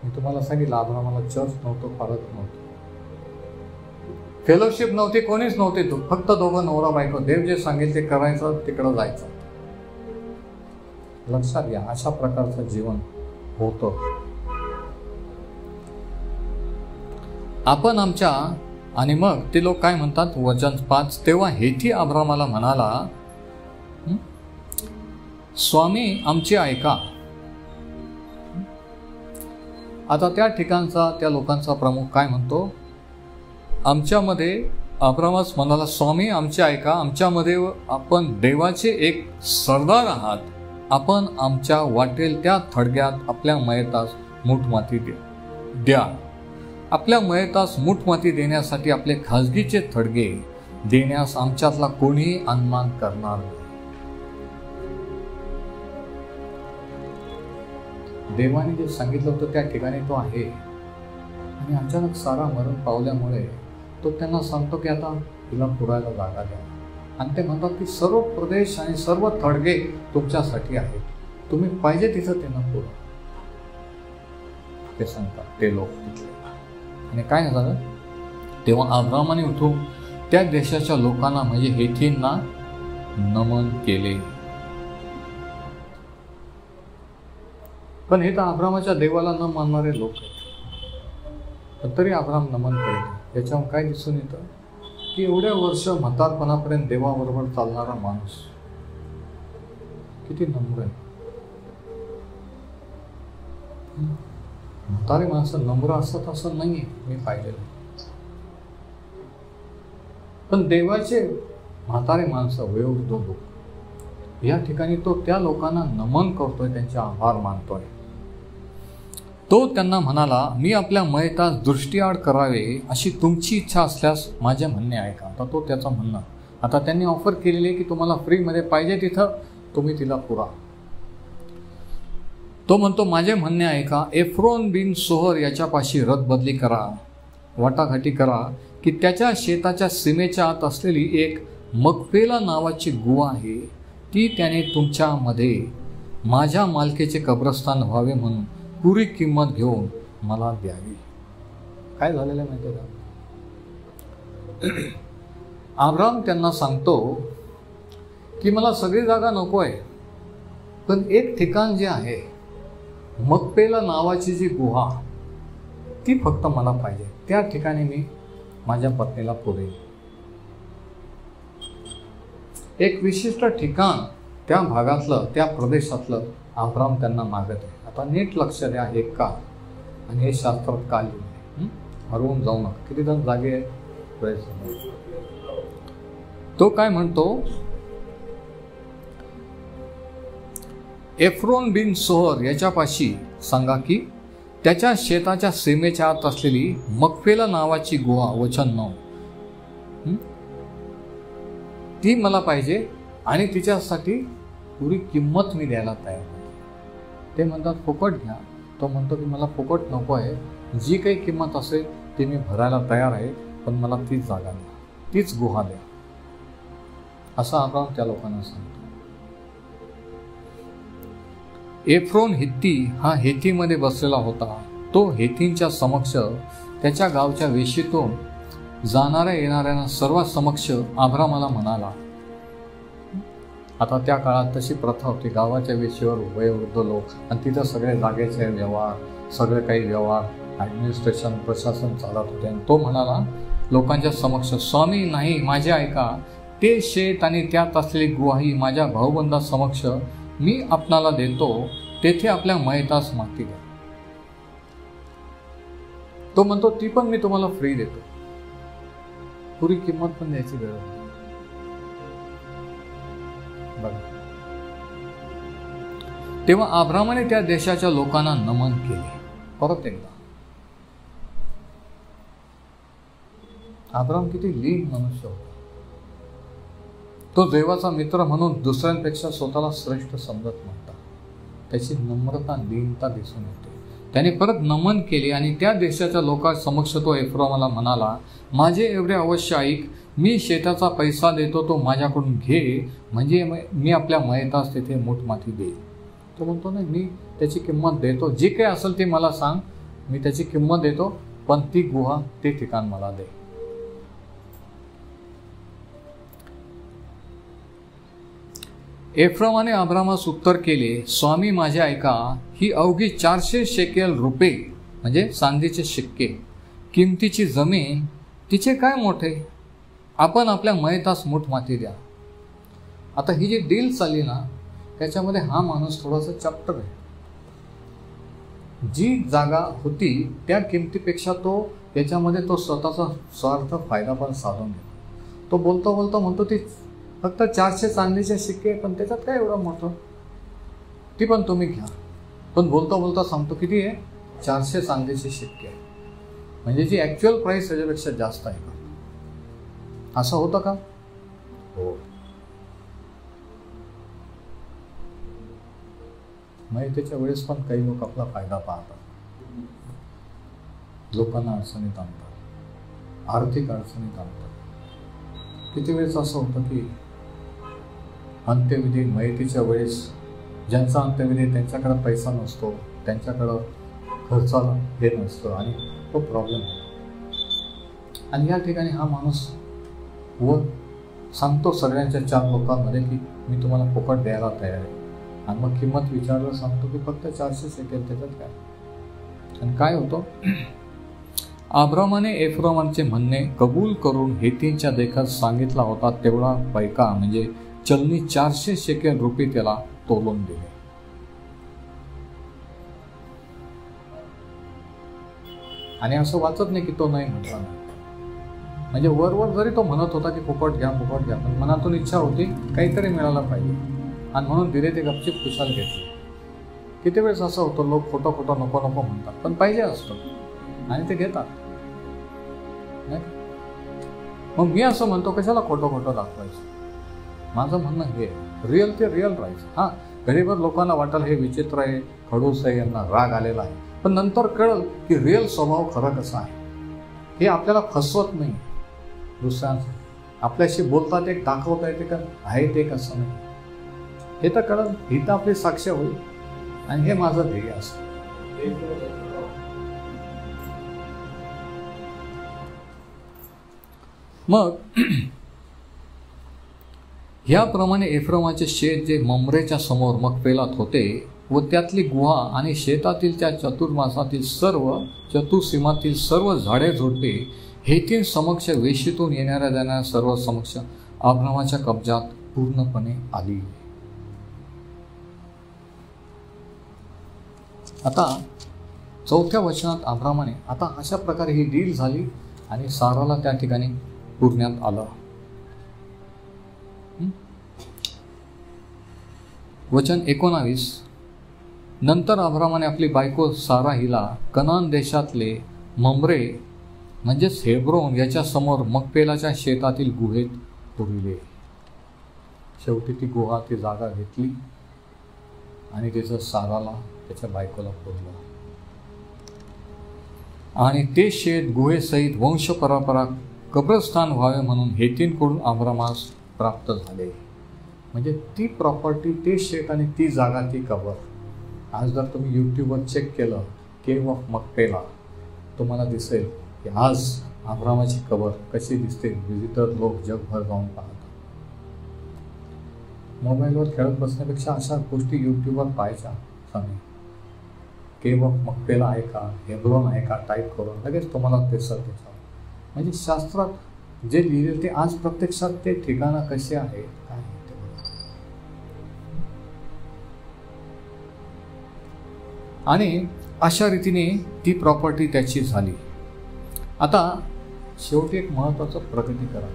S1: मी तुम्हाला सांगितलं अब्रामाला चर्च नव्हतं, फारच नव्हतं, फेलोशिप नव्हती, कोणीच नव्हते. फक्त दोघं नवरा बायको. देव जे सांगेल ते करायचं, तिकडं जायचं. लक्षात घ्या, अशा प्रकारचं जीवन होतं. आपण आमच्या. आणि मग ते लोक काय म्हणतात, वचन 5, तेव्हा हेथी अब्रामाला म्हणाला, स्वामी आमचे ऐका. आता त्या ठिकाणचा, त्या लोकांचा प्रमुख काय म्हणतो, आमच्यामध्ये अब्रामास म्हणाला, स्वामी आमचे ऐका, आमच्यामध्ये आपण देवाचे एक सरदार आहात. आपण आमच्या वाटेल त्या थडग्यात आपल्या मयतास मूठमाती द्या. आपल्या मयतास मूठमाती देण्यासाठी आपले खाजगीचे थडगे देण्यास आमच्यातला कोणीही अनुमान करणार नाही. देवाने जे सांगितलं होतं त्या ठिकाणी तो आहे. आणि अचानक सारा मरण पावल्यामुळे तो त्यांना सांगतो की आता तिला पुरायला जागा द्या. आणि ते म्हणतात की सर्व प्रदेश आणि सर्व थडगे तुमच्यासाठी आहेत, तुम्ही पाहिजे तिथं त्यांना पुरा. ते सांगतात ते लोक तिथले. आणि काय झालं, तेव्हा अब्रामाने उठून त्या देशाच्या लोकांना म्हणजे हेथींना नमन केले. पण हे तर अब्रामाच्या देवाला न मानणारे लोक आहेत. पण तरी अब्राम नमन केले. याच्यावर काय दिसून येतं की एवढ्या वर्ष म्हातारपणापर्यंत देवाबरोबर चालणारा माणूस किती नम्र आहे. म्हातारे माणसं नम्र असतात असं नाहीये, मी पाहिलेलं. पण देवाचे म्हातारे माणसं वयोवृद्ध लोक या ठिकाणी तो त्या लोकांना नमन करतोय, त्यांचे आभार मानतोय. तो त्यांना म्हणाला, मी आपल्या मयतास दृष्टीआड करावे अशी तुमची इच्छा असल्यास माझे म्हणणे ऐका. आता तो त्याचं म्हणणं, आता त्यांनी ऑफर केलेली आहे की तुम्हाला फ्रीमध्ये पाहिजे तिथं तुम्ही तिला पुरा. तो म्हणतो, माझे म्हणणे ऐका, एफ्रोन बिन सोहर याच्यापाशी रदबदली करा, वाटाघाटी करा की त्याच्या शेताच्या सीमेच्या आत असलेली एक मकपेला नावाची गुहा आहे, ती त्याने तुमच्यामध्ये माझ्या मालकीचे कब्रस्तान व्हावे म्हणून पुरी किंमत घेऊन मला द्यावी. काय झालेलं माहिती आहे का? अब्राम त्यांना सांगतो की मला सगळी जागा नको आहे, पण एक ठिकाण जे आहे मकपेला नावाची जी गुहा ती फक्त मला पाहिजे. त्या ठिकाणी मी माझ्या पत्नीला पुरेल. एक विशिष्ट ठिकाण त्या भागातलं, त्या प्रदेशातलं अब्राम त्यांना मागत आहे. आता नीट लक्ष द्या हे का आणि हे शास्त्रात का लिहिलंय. हरवून जाऊ नका. किती जण जागे आहे प्रयत्न. तो काय म्हणतो, एफ्रोन बिन सोहर याच्यापाशी सांगा की त्याच्या शेताच्या सीमेच्या आत असलेली मकपेला नावाची गुहा, वचन 9, ती मला पाहिजे आणि तिच्यासाठी पुरी किंमत मी द्यायला तयार आहे. ते म्हणतात फुकट घ्या. तो म्हणतो की मला फुकट नको आहे, जी काही किंमत असेल ती मी भरायला तयार आहे, पण मला तीच जागा द्या, तीच गुहा द्या. असं अब्राम त्या लोकांना सांगतो. एफ्रोन हित्ती हा हेथीमध्ये बसलेला होता. तो हेथींच्या समक्ष त्याच्या गावच्या वेशीतून जाणाऱ्या येणाऱ्यांना सर्वात समक्ष अब्रामाला म्हणाला. आता त्या काळात तशी प्रथा होती, गावाच्या वेशीवर वयोवृद्ध लोक आणि तिथं सगळे जागेचे व्यवहार, सगळे काही व्यवहार, ॲडमिनिस्ट्रेशन, प्रशासन चालत होते. आणि तो म्हणाला लोकांच्या समक्ष, स्वामी नाही, माझे ऐका, ते शेत आणि त्यात असलेली गुहाही माझ्या भाऊबंदासमक्ष मी आपणाला देतो, तेथे आपल्या मयतास माती द्या. तो म्हणतो ती पण मी तुम्हाला फ्री देतो, पुरी किंमत पण द्यायची गरज नाही. बघा, तेव्हा अब्रामाने त्या देशाच्या लोकांना नमन केले. परत एकदा अब्राम किती लीन मनुष्य होता. तो देवाचा मित्र म्हणून दुसऱ्यांपेक्षा स्वतःला श्रेष्ठ समजत नव्हता. त्याची नम्रता, लीनता दिसून येते. त्याने परत नमन केले आणि त्या देशाच्या लोकांसमक्ष तो एफ्रामाला म्हणाला, माझे एवढे अवश्य ऐक, मी शेताचा पैसा देतो, तो माझ्याकडून घे, म्हणजे मी आपल्या मयतास तेथे मूठमाती देईल. तो म्हणतो नाही, मी त्याची किंमत देतो, जे काही असेल ते मला सांग, मी त्याची किंमत देतो, पण ती गुहा, ते ठिकाण मला दे. एफ्रामाने अब्रामास उत्तर केले, स्वामी माझे ऐका, ही अवघी 400 शेकेल रुपये म्हणजे चांदीचे शिक्के किमतीची जमीन, तिचे काय मोठे, आपण आपल्या मयतास मूठमाती द्या. आता ही जी डील चालली ना, त्याच्यामध्ये हा माणूस थोडासा चॅप्टर आहे. जी जागा होती त्या किमतीपेक्षा तो त्याच्यामध्ये तो स्वतःचा स्वार्थ फायदा पण साधून घेतो. तो बोलता बोलता म्हणतो ती फक्त 400 चांदीचे शिक्के, पण त्याच्यात काय एवढं मोठं, ती पण तुम्ही घ्या. पण बोलता बोलता सांगतो किती आहे, 400 चांदीचे शिक्के, म्हणजे जी ॲक्च्युअल प्राईस त्याच्यापेक्षा जास्त आहे का? असं होतं का? हो. माहितीच्या वेळेस पण काही लोक आपला फायदा पाहतात, लोकांना अडचणीत आणतात, आर्थिक अडचणीत आणतात. किती वेळेस असं होतं की अंत्यविधी, माहितीच्या वेळेस ज्यांचा अंत्यविधी त्यांच्याकडे पैसा नसतो, त्यांच्याकडं खर्चाला हे नसतं आणि तो प्रॉब्लेम होतो. आणि या ठिकाणी हा माणूस व सांगतो सगळ्यांच्या 4 लोकांमध्ये की मी तुम्हाला फुकट द्यायला तयार आहे, आणि मग किंमत विचारलं सांगतो की फक्त 400 शेकेल, त्याच्यात काय. आणि काय होतं, अब्रामाने एफ्रोमाचे म्हणणे कबूल करून हेतींच्या देखात सांगितला होता तेवढा पैका म्हणजे चलनी 400 शेकेल रुपये त्याला तोलून दिले. आणि असं वाचत नाही की तो नाही म्हटला नाही, म्हणजे वरवर जरी तो म्हणत होता की फुकट घ्या फुकट घ्या, पण मनातून इच्छा होती काहीतरी मिळायला पाहिजे, आणि म्हणून दिले ते गपचीप खुशाल घेतले. किती वेळेस असं होतं, लोक खोटं खोटं नको नको म्हणतात, पण पाहिजे असतं आणि ते घेतात. मग मी असं म्हणतो कशाला खोटं खोटं दाखवायचं. माझं म्हणणं हे रिअल ते रिअल राहायचं. हां, घरीभर लोकांना वाटेल हे विचित्र आहे, खडूस आहे, यांना राग आलेला आहे, पण नंतर कळलं की रिअल स्वभाव खरा कसा आहे. हे आपल्याला फसवत नाही, दुसऱ्यांचं आपल्याशी बोलतात एक दाखवता येते का आहे ते कसं नाही, हे तर कळलं. ही तर आपली साक्ष होईल, आणि हे माझं ध्येय असतं. मग ह्याप्रमाणे एफ्रोमाचे शेत जे ममरेच्या समोर मकपेलात होते व त्यातली गुहा आणि शेतातील त्या चतुर्मासातील सर्व चतुर्सीमातील सर्व झाडे झुडपे हेतीन समक्ष वेशीतून येणाऱ्या जाणाऱ्या सर्व समक्ष अब्रामाच्या कब्जात पूर्णपणे आली. आता 4थ्या वचनात अब्रामाने आता अशा प्रकारे ही डील झाली आणि साराला त्या ठिकाणी पुरण्यात आलं. वचन 19, नंतर अब्रामाने आपली बायको सारा हिला कनान देशातले ममरे म्हणजेच हेब्रोन याच्या समोर मकपेलाच्या शेतातील गुहेत पुरविले. शेवटी ती गुहा, ती जागा घेतली आणि तिचं साराला त्याच्या बायकोला पुरलं. आणि ते शेत गुहेसहित वंश परंपरा कब्रस्थान व्हावे म्हणून हेतींकडून अब्रामास प्राप्त झाले. म्हणजे ती प्रॉपर्टी, ते शेत आणि ती जागा, ती कबर. आज जर तुम्ही यूट्यूबवर चेक केलं केव्ह ऑफ मकपेला, तुम्हाला दिसेल की आज अब्रामाची कबर कशी दिसते. विजिटर लोक जगभर जाऊन पाहतात. मोबाईलवर खेळत बसण्यापेक्षा अशा गोष्टी यूट्यूबवर पाहायच्या. सांगे केव्ह ऑफ मकपेला आहे का, हेब्रोन आहे का, टाईप करून लगेच तुम्हाला दिसत त्याच्यावर. म्हणजे शास्त्रात जे लिहिले ते आज प्रत्यक्षात ते ठिकाणं कसे आहे काय आहे ते. आणि अशा रीतीने ती प्रॉपर्टी त्याची झाली. आता शेवटी एक महत्वाचं प्रगतीकरण.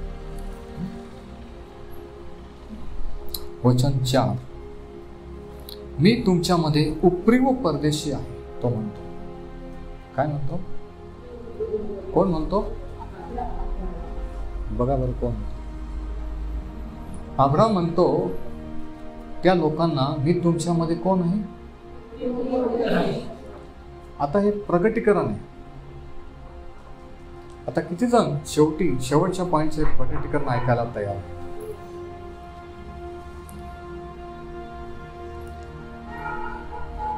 S1: वचन 4, मी तुमच्यामध्ये उपरी व परदेशी आहे, तो म्हणतो. काय म्हणतो? कोण म्हणतो? बघा बरं कोण म्हणतो. अब्राम म्हणतो त्या लोकांना, मी तुमच्यामध्ये कोण आहे. आता हे प्रगटीकरण आहे. आता किती जण शेवटच्या पॉईंटचे प्रगटीकरण ऐकायला तयार आहे.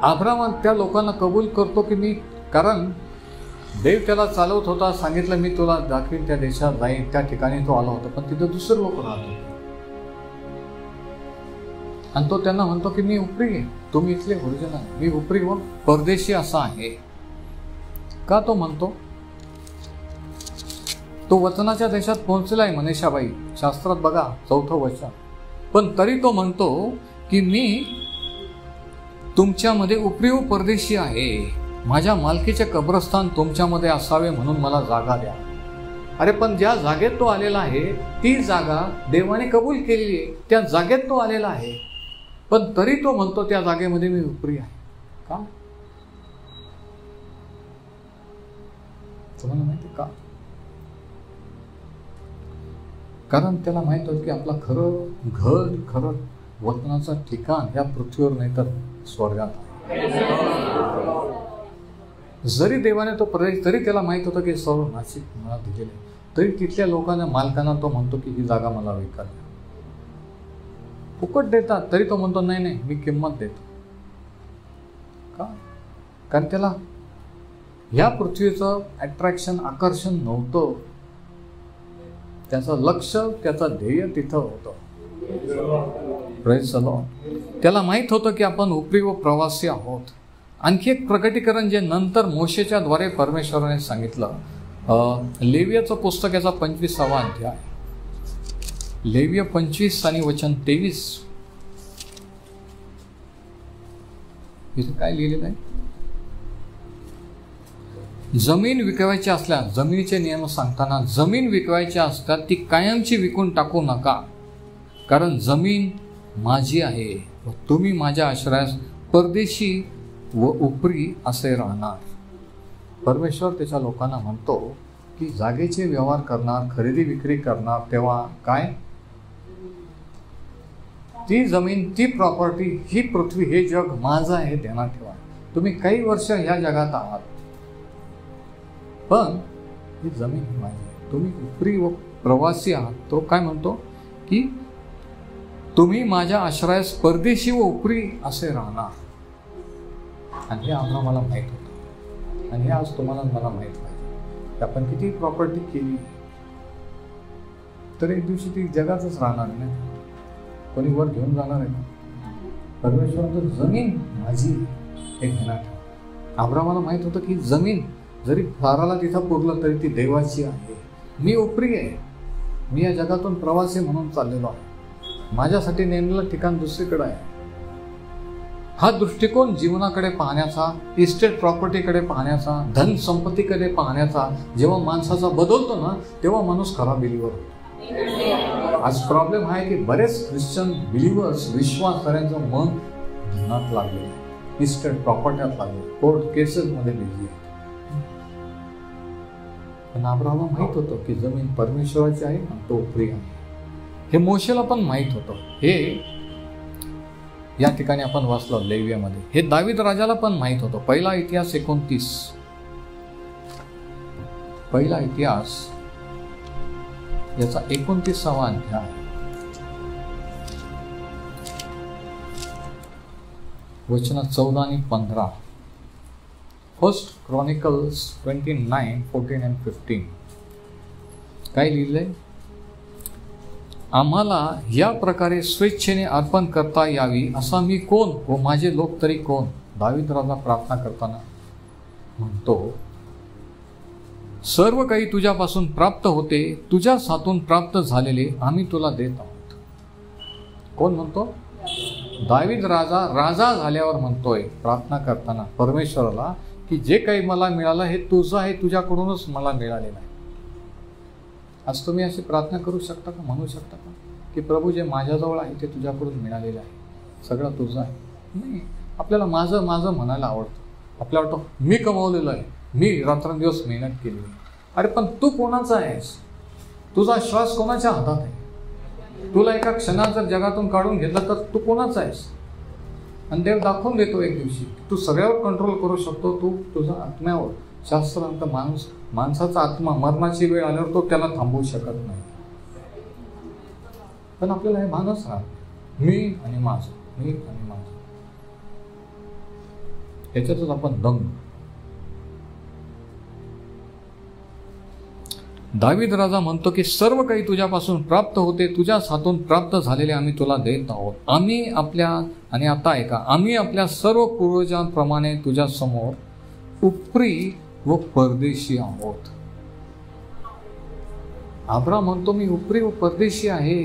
S1: अब्राम त्या लोकांना कबूल करतो की मी, कारण देव त्याला चालवत होता, सांगितलं मी तुला दाखवीन त्या देशात जाईन, त्या ठिकाणी तो आला होता, पण तिथं दुसरे लोक राहत होते. आणि तो त्यांना म्हणतो की मी उपरी आहे, तुम्ही इथले ओरिजिनल आहे, मी उपरी व परदेशी असा आहे. का तो म्हणतो? तो वचनाच्या देशात पोहोचलाय मनीषाबाई, शास्त्रात बघा 4थं वचन. पण तरी तो म्हणतो की मी तुमच्यामध्ये उपरी व परदेशी आहे, माझ्या मालकीचे कब्रस्थान तुमच्यामध्ये असावे म्हणून मला जागा द्या. अरे पण ज्या जागेत तो आलेला आहे ती जागा देवाने कबूल केलेली आहे, त्या जागेत तो आलेला आहे, पण तरी तो म्हणतो त्या जागेमध्ये मी उपरी आहे. का? तुम्हाला माहिती का? कारण त्याला माहित होतं की आपला खरं घर, खरं वतनाचं ठिकाण या पृथ्वीवर नाही तर स्वर्गात आहे. जरी देवाने तो प्रदेश, तरी त्याला माहित होतं की सर्व नाशिक मला दिलेले, तरी तिथल्या लोकांना, मालकांना तो म्हणतो की ही जागा मला विकायला. फुकट देतात तरी तो म्हणतो नाही नाही मी किंमत देतो. का? कारण त्याला ह्या पृथ्वीचं अट्रॅक्शन, आकर्षण नव्हतं. त्याचं लक्ष, त्याचं ध्येय तिथं होतं. Praise the Lord. त्याला माहीत होतं की आपण उपरी व प्रवासी आहोत. आणखी एक प्रकटीकरण जे नंतर मोशेच्या द्वारे परमेश्वराने सांगितलं, लेवियाचं पुस्तक याचा 25वा अध्याय, लेविय 25 आणि वचन 23. इथे काय लिहिलेलं आहे? जमीन विकवायची असल्यास, जमिनीचे नियम सांगताना, जमीन विकवायची असतात ती कायमची विकून टाकू नका, कारण जमीन माझी आहे व तुम्ही माझ्या आश्रयास परदेशी व उपरी असे राहणार. परमेश्वर त्याच्या लोकांना म्हणतो की जागेचे व्यवहार करणार, खरेदी विक्री करणार, तेव्हा काय, ती जमीन, ती प्रॉपर्टी, ही पृथ्वी, हे जग माझं आहे ध्यानात ठेवा. तुम्ही काही वर्ष ह्या जगात आहात, पण ही जमीन ही माझी आहे. तुम्ही उपरी व प्रवासी आहात. तो काय म्हणतो की तुम्ही माझ्या आश्रयास परदेशी व उपरी असे राहणार. आणि हे आम्हाला माहीत होतं, आणि हे आज तुम्हाला मला माहीत पाहिजे. आपण किती प्रॉपर्टी केली तर एक दिवशी ती जगातच राहणार नाही. कोणी वर घेऊन जाणार आहे का? परमेश्वराचं जमीन माझी हे घेणार. अब्रामाला माहीत होतं की जमीन जरी फाराला तिथं पुरलं तरी ती देवाची आहे. मी उपरी आहे, मी या जगातून प्रवासी म्हणून चाललेलो आहे. माझ्यासाठी नेमलेलं ठिकाण दुसरीकडे आहे. हा दृष्टिकोन जीवनाकडे पाहण्याचा, इस्टेट प्रॉपर्टीकडे पाहण्याचा, धन संपत्तीकडे पाहण्याचा जेव्हा माणसाचा बदलतो ना, तेव्हा माणूस खरा बिलीवर होतो. आज प्रॉब्लेम हा आहे की बरेच ख्रिश्चन बिलीवर्स, विश्वासाऱ्यांचं मन धनात लागले, इस्टेट प्रॉपर्ट्यात लागले, कोर्ट केसेसमध्ये बिझी आहे. पण अब्राहाला माहित होतं की जमीन परमेश्वराची आहे आणि तो उपरी आहे. हे मोशेला पण माहित होतं. हे या ठिकाणी आपण वाचलं लेवियामध्ये. हे दावीद राजाला पण माहित होतं. पहिला इतिहास 29, पहिला इतिहास याचा 29वा अध्याय, वचन 14 आणि 15. First chronicles 29, 14 and 15. काय लिहिलंय? आम्हाला या प्रकारे स्वेच्छेने अर्पण करता यावी असा मी कोण व माझे लोक तरी कोण? दावीद राजा प्रार्थना करताना म्हणतो, सर्व काही तुझ्यापासून प्राप्त होते, तुझ्याच हातून प्राप्त झालेले आम्ही तुला देत आहोत. कोण म्हणतो? दावीद राजा झाल्यावर म्हणतोय प्रार्थना करताना परमेश्वराला की जे काही मला मिळालं हे तुझं आहे, तुझ्याकडूनच मला मिळालेलं आहे. आज तुम्ही अशी प्रार्थना करू शकता का, म्हणू शकता का की प्रभू जे माझ्याजवळ आहे ते तुझ्याकडून मिळालेलं आहे, सगळं तुझं आहे? नाही, आपल्याला माझं माझं म्हणायला आवडतं. आपल्याला वाटतं मी कमावलेलं आहे, मी रात्रंदिवस मेहनत केली. अरे पण तू कोणाचा आहेस? तुझा श्वास कोणाच्या हातात आहे? तुला एका क्षणात जर जगातून काढून घेतलं तर तू कोणाचा आहेस? आणि देव दाखवून देतो एक दिवशी तू सगळ्यावर कंट्रोल करू शकतो. तू तुझा आत्म्यावर, शास्त्रांत माणसाचा आत्मा मरणाची वेळ आल्यावर तो त्याला थांबवू शकत नाही. पण आपल्याला हे भानच राहत, मी आणि माझं, मी आणि माझं, याच्यातच आपण दंग. दावीद राजा म्हणतो की सर्व काही तुझ्यापासून प्राप्त होते, तुझ्याच हातून प्राप्त झालेले आम्ही तुला देत आहोत. आम्ही आपल्या, आणि आता ऐका, आम्ही आपल्या सर्व पूर्वजांप्रमाणे तुझ्या समोर उपरी व परदेशी आहोत. अब्राम म्हणतो मी उपरी व परदेशी आहे.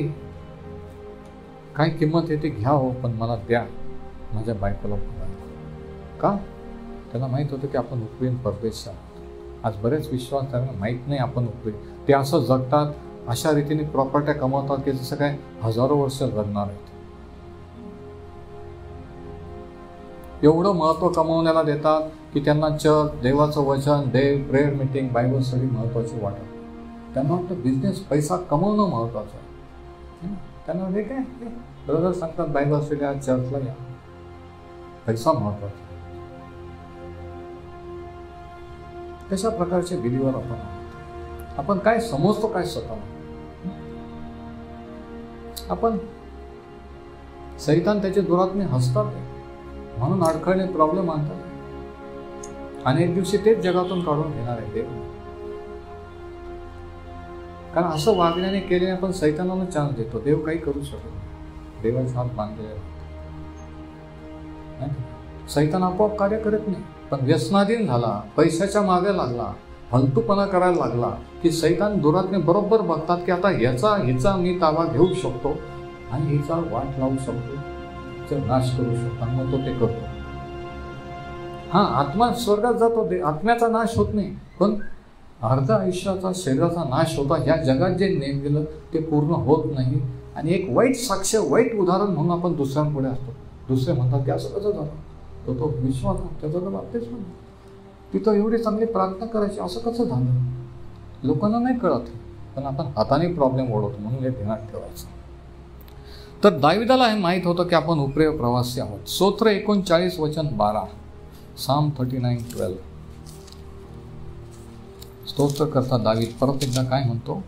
S1: काय किंमत आहे ते घ्या हो, पण मला द्या माझ्या बायकोला. का? त्याला माहित होतं की आपण उपरी व परदेशी आहोत. आज बरेच विश्वास त्यांना माहीत नाही आपण उपरी. ते असं जगतात, अशा रीतीने प्रॉपर्ट्या कमवतात की जसं काय हजारो वर्ष जगणार आहेत. एवढं महत्त्व कमवण्याला देतात की त्यांना चर्च, देवाचं वचन, देव, प्रेयर मीटिंग, बायबल स्टडी महत्त्वाची वाटत. त्यांना वाटतं बिझनेस, पैसा कमवणं महत्त्वाचं आहे. त्यांना हे काय ब्रदर सांगतात बायबल स्टडी, आज चर्चला या, पैसा महत्त्वाचा. कशा प्रकारचे बिलीवर आपण काय समजतो, काय स्वतः आपण? सैतान त्याचे दुरात्मे हसतात म्हणून अडखळणे, प्रॉब्लेम आणतात, आणि एक दिवशी तेच जगातून काढून घेणार आहे देव. कारण असं वागण्याने केल्याने आपण सैतानाला चान्स देतो. देव काही करू शकत नाही, देवाचे हात बांधलेले नाही. सैतान आपोआप कार्य करत नाही, पण व्यसनाधीन झाला, पैशाच्या मागे लागला, हलतूपणा करायला लागला की सैतान दुरात्मे बरोबर बघतात की आता हिचा मी ताबा घेऊ शकतो आणि हिचा वाट लावू शकतो, हिचा नाश करू शकतो, आणि मग तो ते करतो. आत्मा स्वर्गात जातो, आत्म्याचा नाश होत नाही, पण अर्धा आयुष्याचा शरीराचा नाश होता. ह्या जगात जे नेमलेलं ते पूर्ण होत नाही. आणि एक वाईट साक्ष, वाईट उदाहरण म्हणून आपण दुसऱ्यांपुढे असतो. दुसरे म्हणतात की असं कसं झालं, तो विश्वास त्याचा तर बाबतीच म्हणतो, तिथं एवढी चांगली प्रार्थना करायची, असं कसं झालं. लोकांना नाही कळत, पण आपण हाताने प्रॉब्लेम ओढवतो, म्हणून हे ध्यानात ठेवायचं. तर दाविदाला हे माहीत होतं की आपण उपरेय प्रवासी आहोत. स्तोत्र 39:12, Psalm 39:12. स्तोत्र करता दावीद परत एकदा काय म्हणतो,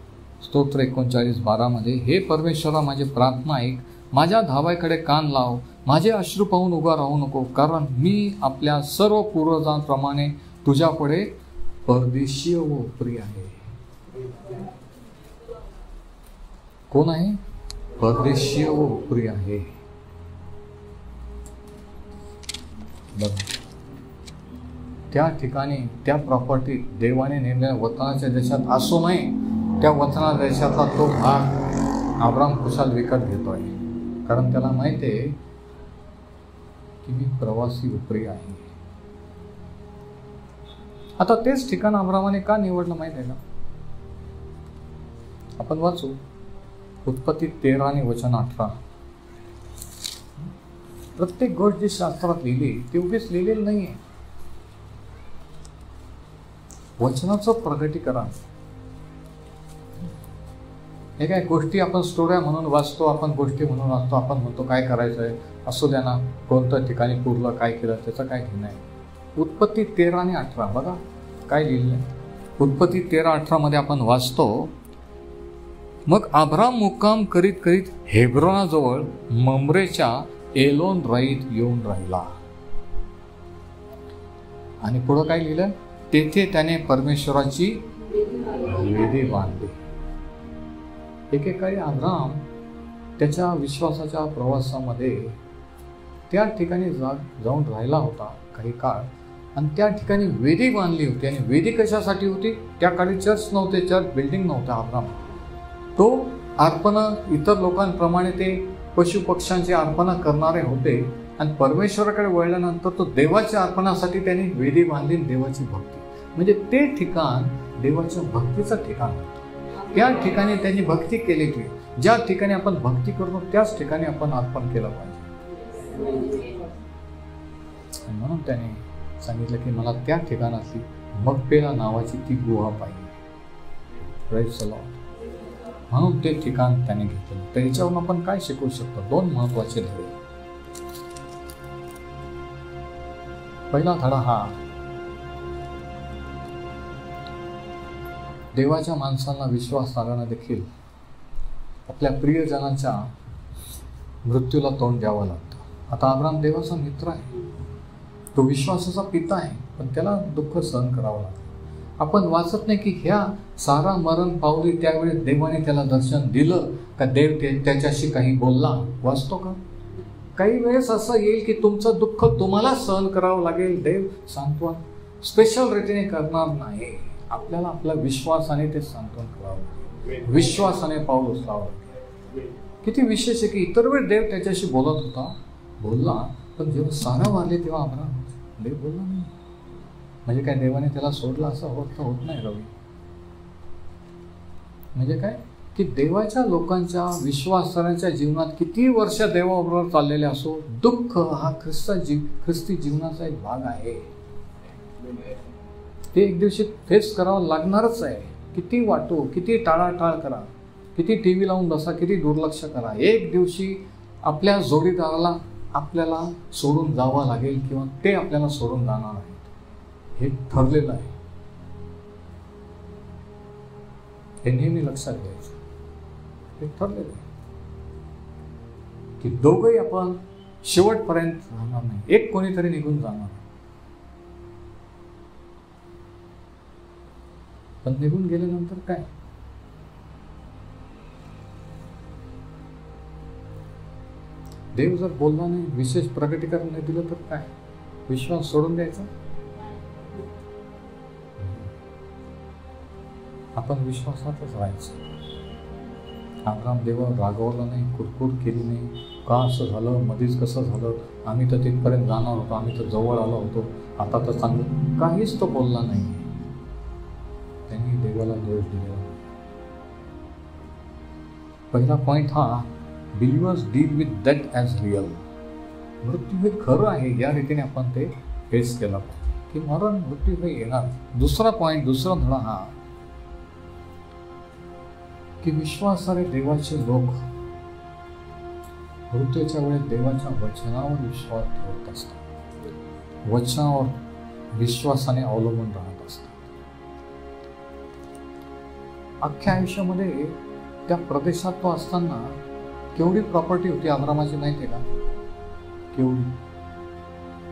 S1: स्तोत्र 39:12 मध्ये, हे परमेश्वरा माझी प्रार्थना ऐक, माझ्या धावाईकडे कान लाव, माझे अश्रू पाहून उभा राहू नको, कारण मी आपल्या सर्व पूर्वजांप्रमाणे तुझ्यापुढे परदेशीय व उपरी आहे. कोण आहे? परदेशीय व उपरी आहे. त्या ठिकाणी, त्या प्रॉपर्टी देवाने नेमलेल्या वतनाच्या देशात असो नाही, त्या वतना देशातला तो भाग अब्राम कुशाल विकत घेतोय, कारण त्याला माहिती आहे की मी प्रवासी उपरी आहे. आता तेच ठिकाण अब्रामाने का निवडलं माहिती आहे का? आपण वाचू उत्पत्ती 13:18. प्रत्येक गोष्ट जी शास्त्रात लिहिली ती उगीच लिहिलेली नाहीये, वचनाचं प्रगटीकरण. हे काय गोष्टी आपण स्टोऱ्या म्हणून वाचतो, आपण गोष्टी म्हणून वाचतो, आपण म्हणतो काय करायचंय, असू द्या ना, कोणत्या ठिकाणी पुरलं, काय केलं, त्याचं काय घेणं आहे. उत्पत्ती 13:18 बघा काय लिहिलंय. उत्पत्ती 13:18 मध्ये आपण वाचतो, मग अब्राम मुक्काम करीत करीत हेब्रोनाजवळ ममरेच्या एलोन राईत येऊन राहिला. आणि पुढं काय लिहिलं, तेथे त्याने परमेश्वराची वेदी बांधली. एकेकाळी अब्राम त्याच्या विश्वासाच्या प्रवासामध्ये त्या ठिकाणी जाऊन राहिला होता काही काळ, आणि त्या ठिकाणी वेदी बांधली होती. आणि वेदी कशासाठी होती? त्या काळी चर्च नव्हते, चर्च बिल्डिंग नव्हतं. अब्राम तो अर्पणं इतर लोकांप्रमाणे ते पशु पक्ष्यांची अर्पणं करणारे होते, आणि परमेश्वराकडे वळल्यानंतर तो देवाच्या अर्पणासाठी त्यांनी वेदी बांधली. देवाची भक्ती म्हणजे ते ठिकाण देवाच्या भक्तीचं ठिकाण होतं. त्या ठिकाणी त्यांनी भक्ती केली की ज्या ठिकाणी आपण भक्ती करतो त्याच ठिकाणी आपण अर्पण केलं पाहिजे. म्हणून त्याने सांगितलं की मला त्या ठिकाणातली मकपेला नावाची ती गुहा पाहिजे. Praise the Lord. म्हणून ते ठिकाण त्याने घेतलं. तर याच्यावरून आपण काय शिकू शकतो? 2 महत्वाचे धडे. पहिला धडा हा, देवाच्या माणसांना विश्वास आल्यानं देखील आपल्या प्रियजनाच्या मृत्यूला तोंड द्यावं लागतं. आता अब्राम देवाचा मित्र आहे, तो विश्वासाचा पिता आहे, पण त्याला दुःख सहन करावं लागतं. आपण वाचत नाही की ह्या सारा मरण पावली त्यावेळी देवाने त्याला दर्शन दिलं का देव त्याच्याशी काही बोलला? वाचतो का? काही वेळेस असं येईल की तुमचं दुःख तुम्हाला सहन करावं लागेल. देव सांत्वन स्पेशल रीतीने करणार नाही. आपल्याला आपल्या विश्वासाने ते सांत्वन करावं लागेल, विश्वासाने पाऊल उचलावं लागेल. किती विशेष आहे की इतर वेळ देव त्याच्याशी बोलला, पण जेव्हा सारा वारले तेव्हा अब्राम देव बोलला नाही. म्हणजे काय देवाने त्याला सोडला असं होत नाही रवी. म्हणजे काय की देवाच्या लोकांच्या विश्वासाच्या जीवनात किती वर्ष देवाबरोबर चाललेले असो, दुःख हा ख्रिस्ती जीवनाचा एक भाग आहे. ते एक दिवशी फेस करावं लागणारच आहे. किती वाटो, किती टाळाटाळ करा, किती टीव्ही लावून बसा, किती दुर्लक्ष करा, एक दिवशी आपल्या जोडीदाराला आपल्याला सोडून जावं लागेल किंवा ते आपल्याला सोडून जाणार आहेत. हे ठरलेलं आहे. हे नेहमी लक्षात घ्यायचं. हे ठरलेलं आहे की दोघंही आपण शेवटपर्यंत राहणार नाही, एक कोणीतरी निघून जाणार. पण निघून गेल्यानंतर काय? देव जर बोलला नाही, विशेष प्रगटीकरण नाही दिलं तर काय, विश्वास सोडून द्यायचा? आपण विश्वासातच राहायचं. अब्राहम देवावर रागवला नाही, कुरकुर केली नाही, का असं झालं, मध्येच कसं झालं, आम्ही तर तिथपर्यंत जाणार होतो, आम्ही तर जवळ आलो होतो, आता तर चांगलं, काहीच तो बोलला नाही. त्यांनी देवाला दोष दिला. पहिला पॉइंट हा, Believers deal with death as real. मृत्यू हे खरं आहे या रीतीने आपण ते फेस केलं की मरण मृत्यू हे येणार. दुसरा पॉइंट, दुसरा धडा हा की विश्वासाने देवाचे लोक मृत्यूच्या वेळेस देवाच्या वचनावर विश्वास ठेवत असतात, वचनावर विश्वासाने अवलंबून राहत असतात. अख्ख्या आयुष्यामध्ये त्या प्रदेशात तो असताना केवढी प्रॉपर्टी होती अब्रामाची माहिती आहे का? केवढी.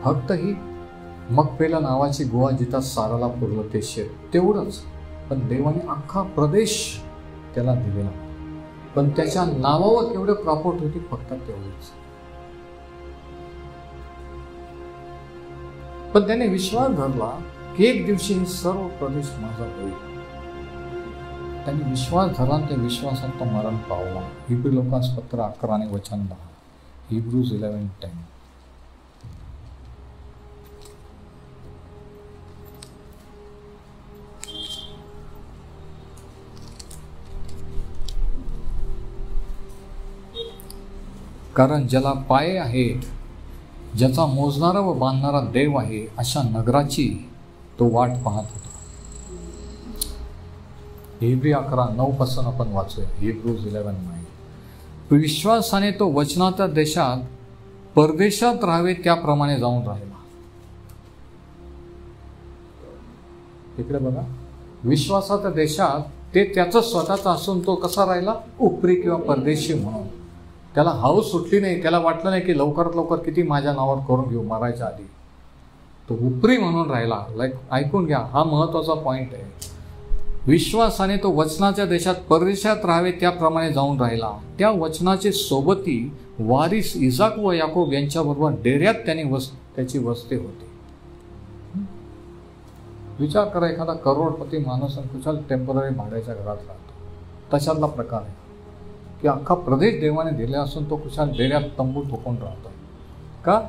S1: फक्त ही मकपेला नावाची गुहा जिथं साराला पुरलं ते शेत, तेवढंच. पण देवाने अख्खा प्रदेश त्याला दिलेला, पण त्याच्या नावावर केवढे प्रॉपर्टी होती, फक्त तेवढेच. पण त्याने विश्वास धरला की एक दिवशी हे सर्व प्रदेश माझा होईल. त्यांनी विश्वास धरला, त्या विश्वासात तो मरण पावला. हिब्रू लोकांपत्र 11:10, हिब्रूज 11:10. कारण ज्याला पाये आहेत, ज्याचा मोजणारा व बांधणारा देव आहे, अशा नगराची तो वाट पाहत होता. हिब्री 11:9 आपण वाचूया. हिब्रूज 11:9. विश्वासाने तो वचनाच्या देशात परदेशात राहावे त्याप्रमाणे जाऊन राहिला. इकडे बघा, विश्वासाच्या देशात ते त्याचं स्वतःचं असून तो कसा राहिला? उपरी किंवा परदेशी म्हणून. त्याला हाऊस सुटली नाही, त्याला वाटलं नाही की लवकरात लवकर किती माझ्या नावावर करून घेऊ मारायच्या आधी. तो उपरी म्हणून राहिला. ऐकून घ्या, हा महत्वाचा पॉइंट आहे. विश्वासाने तो वचनाच्या देशात परदेशात राहावे त्याप्रमाणे जाऊन राहिला. त्या वचनाचे सोबती वारिस इसाक व याकोब यांच्याबरोबर डेऱ्यात त्याची वस्ती होती. विचार करा, एखादा करोडपती माणूस कुशाल टेम्पररी भाड्याच्या घरात राहतो. तशातला प्रकार आहे की अख्खा प्रदेश देवाने दिला असून तो कुशाल डेऱ्यात तंबू ठोकून राहतो. का?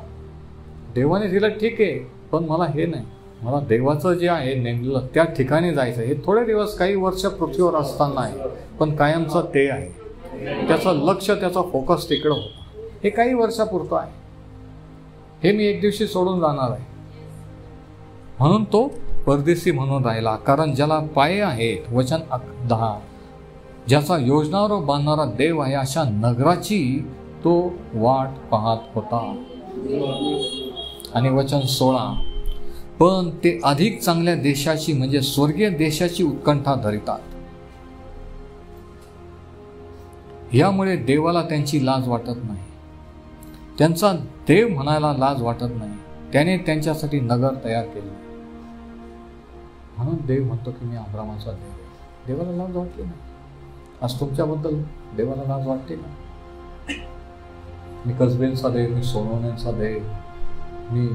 S1: देवाने दिलं ठीक आहे, पण मला हे नाही, मला देवाचं जे आहे नेमलेलं त्या ठिकाणी जायचं. हे थोडे दिवस काही वर्ष पृथ्वीवर असताना आहे, पण कायमचं ते आहे. त्याचं लक्ष, त्याचा फोकस तिकडं होता. हे काही वर्षापुरतं आहे, हे मी एक दिवशी सोडून जाणार आहे. म्हणून तो परदेशी म्हणून राहिला. कारण ज्याला पाये आहेत, वचन 10, ज्याचा योजनावर बांधणारा देव आहे, अशा नगराची तो वाट पाहत होता. आणि वचन 16, पण ते अधिक चांगल्या देशाची म्हणजे स्वर्गीय देशाची उत्कंठा धरितात. यामुळे देवाला त्यांची लाज वाटत नाही, त्यांचा देव म्हणायला लाज वाटत नाही. त्याने त्यांच्यासाठी नगर तयार केले. म्हणून देव म्हणतो की मी अब्रामाचा देव आहे. देवाला लाज वाटली नाही. आज तुमच्याबद्दल देवाला लाज वाटते का? मी कसबेंचा देव, मी सोनवण्यांचा देव, मी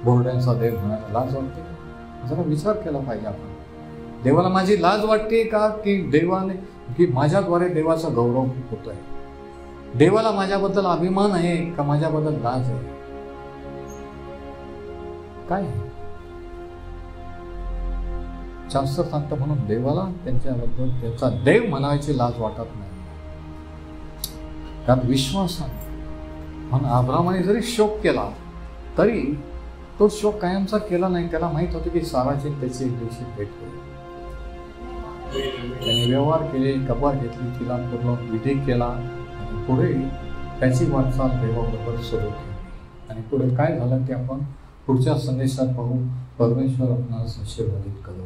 S1: बोर्ड्यांचा देव म्हणायला लाज वाटते का? जरा विचार केला पाहिजे आपण. देवाला माझी लाज वाटते का, की देवाने की माझ्याद्वारे देवाचा गौरव होत आहे? देवाला माझ्याबद्दल अभिमान आहे का माझ्याबद्दल लाज आहे? काय आहे? शास्त्र सांगतं म्हणून देवाला त्यांच्याबद्दल त्याचा देव म्हणायची लाज वाटत नाही. कारण विश्वासाने, म्हणून अब्रामाने जरी शोक केला तरी तो शोक कायमचा केला नाही. त्याला माहित होतं की साराची त्याची एक दिवशी भेट होईल. त्याने व्यवहार केले, कपार घेतली, तिला पूर्ण विधी केला आणि पुढे त्याची वाटचाल देवाबरोबर सुरू केली. आणि पुढे काय झालं ते आपण पुढच्या संदेशात पाहू. परमेश्वर आपणास आशीर्वादित करू.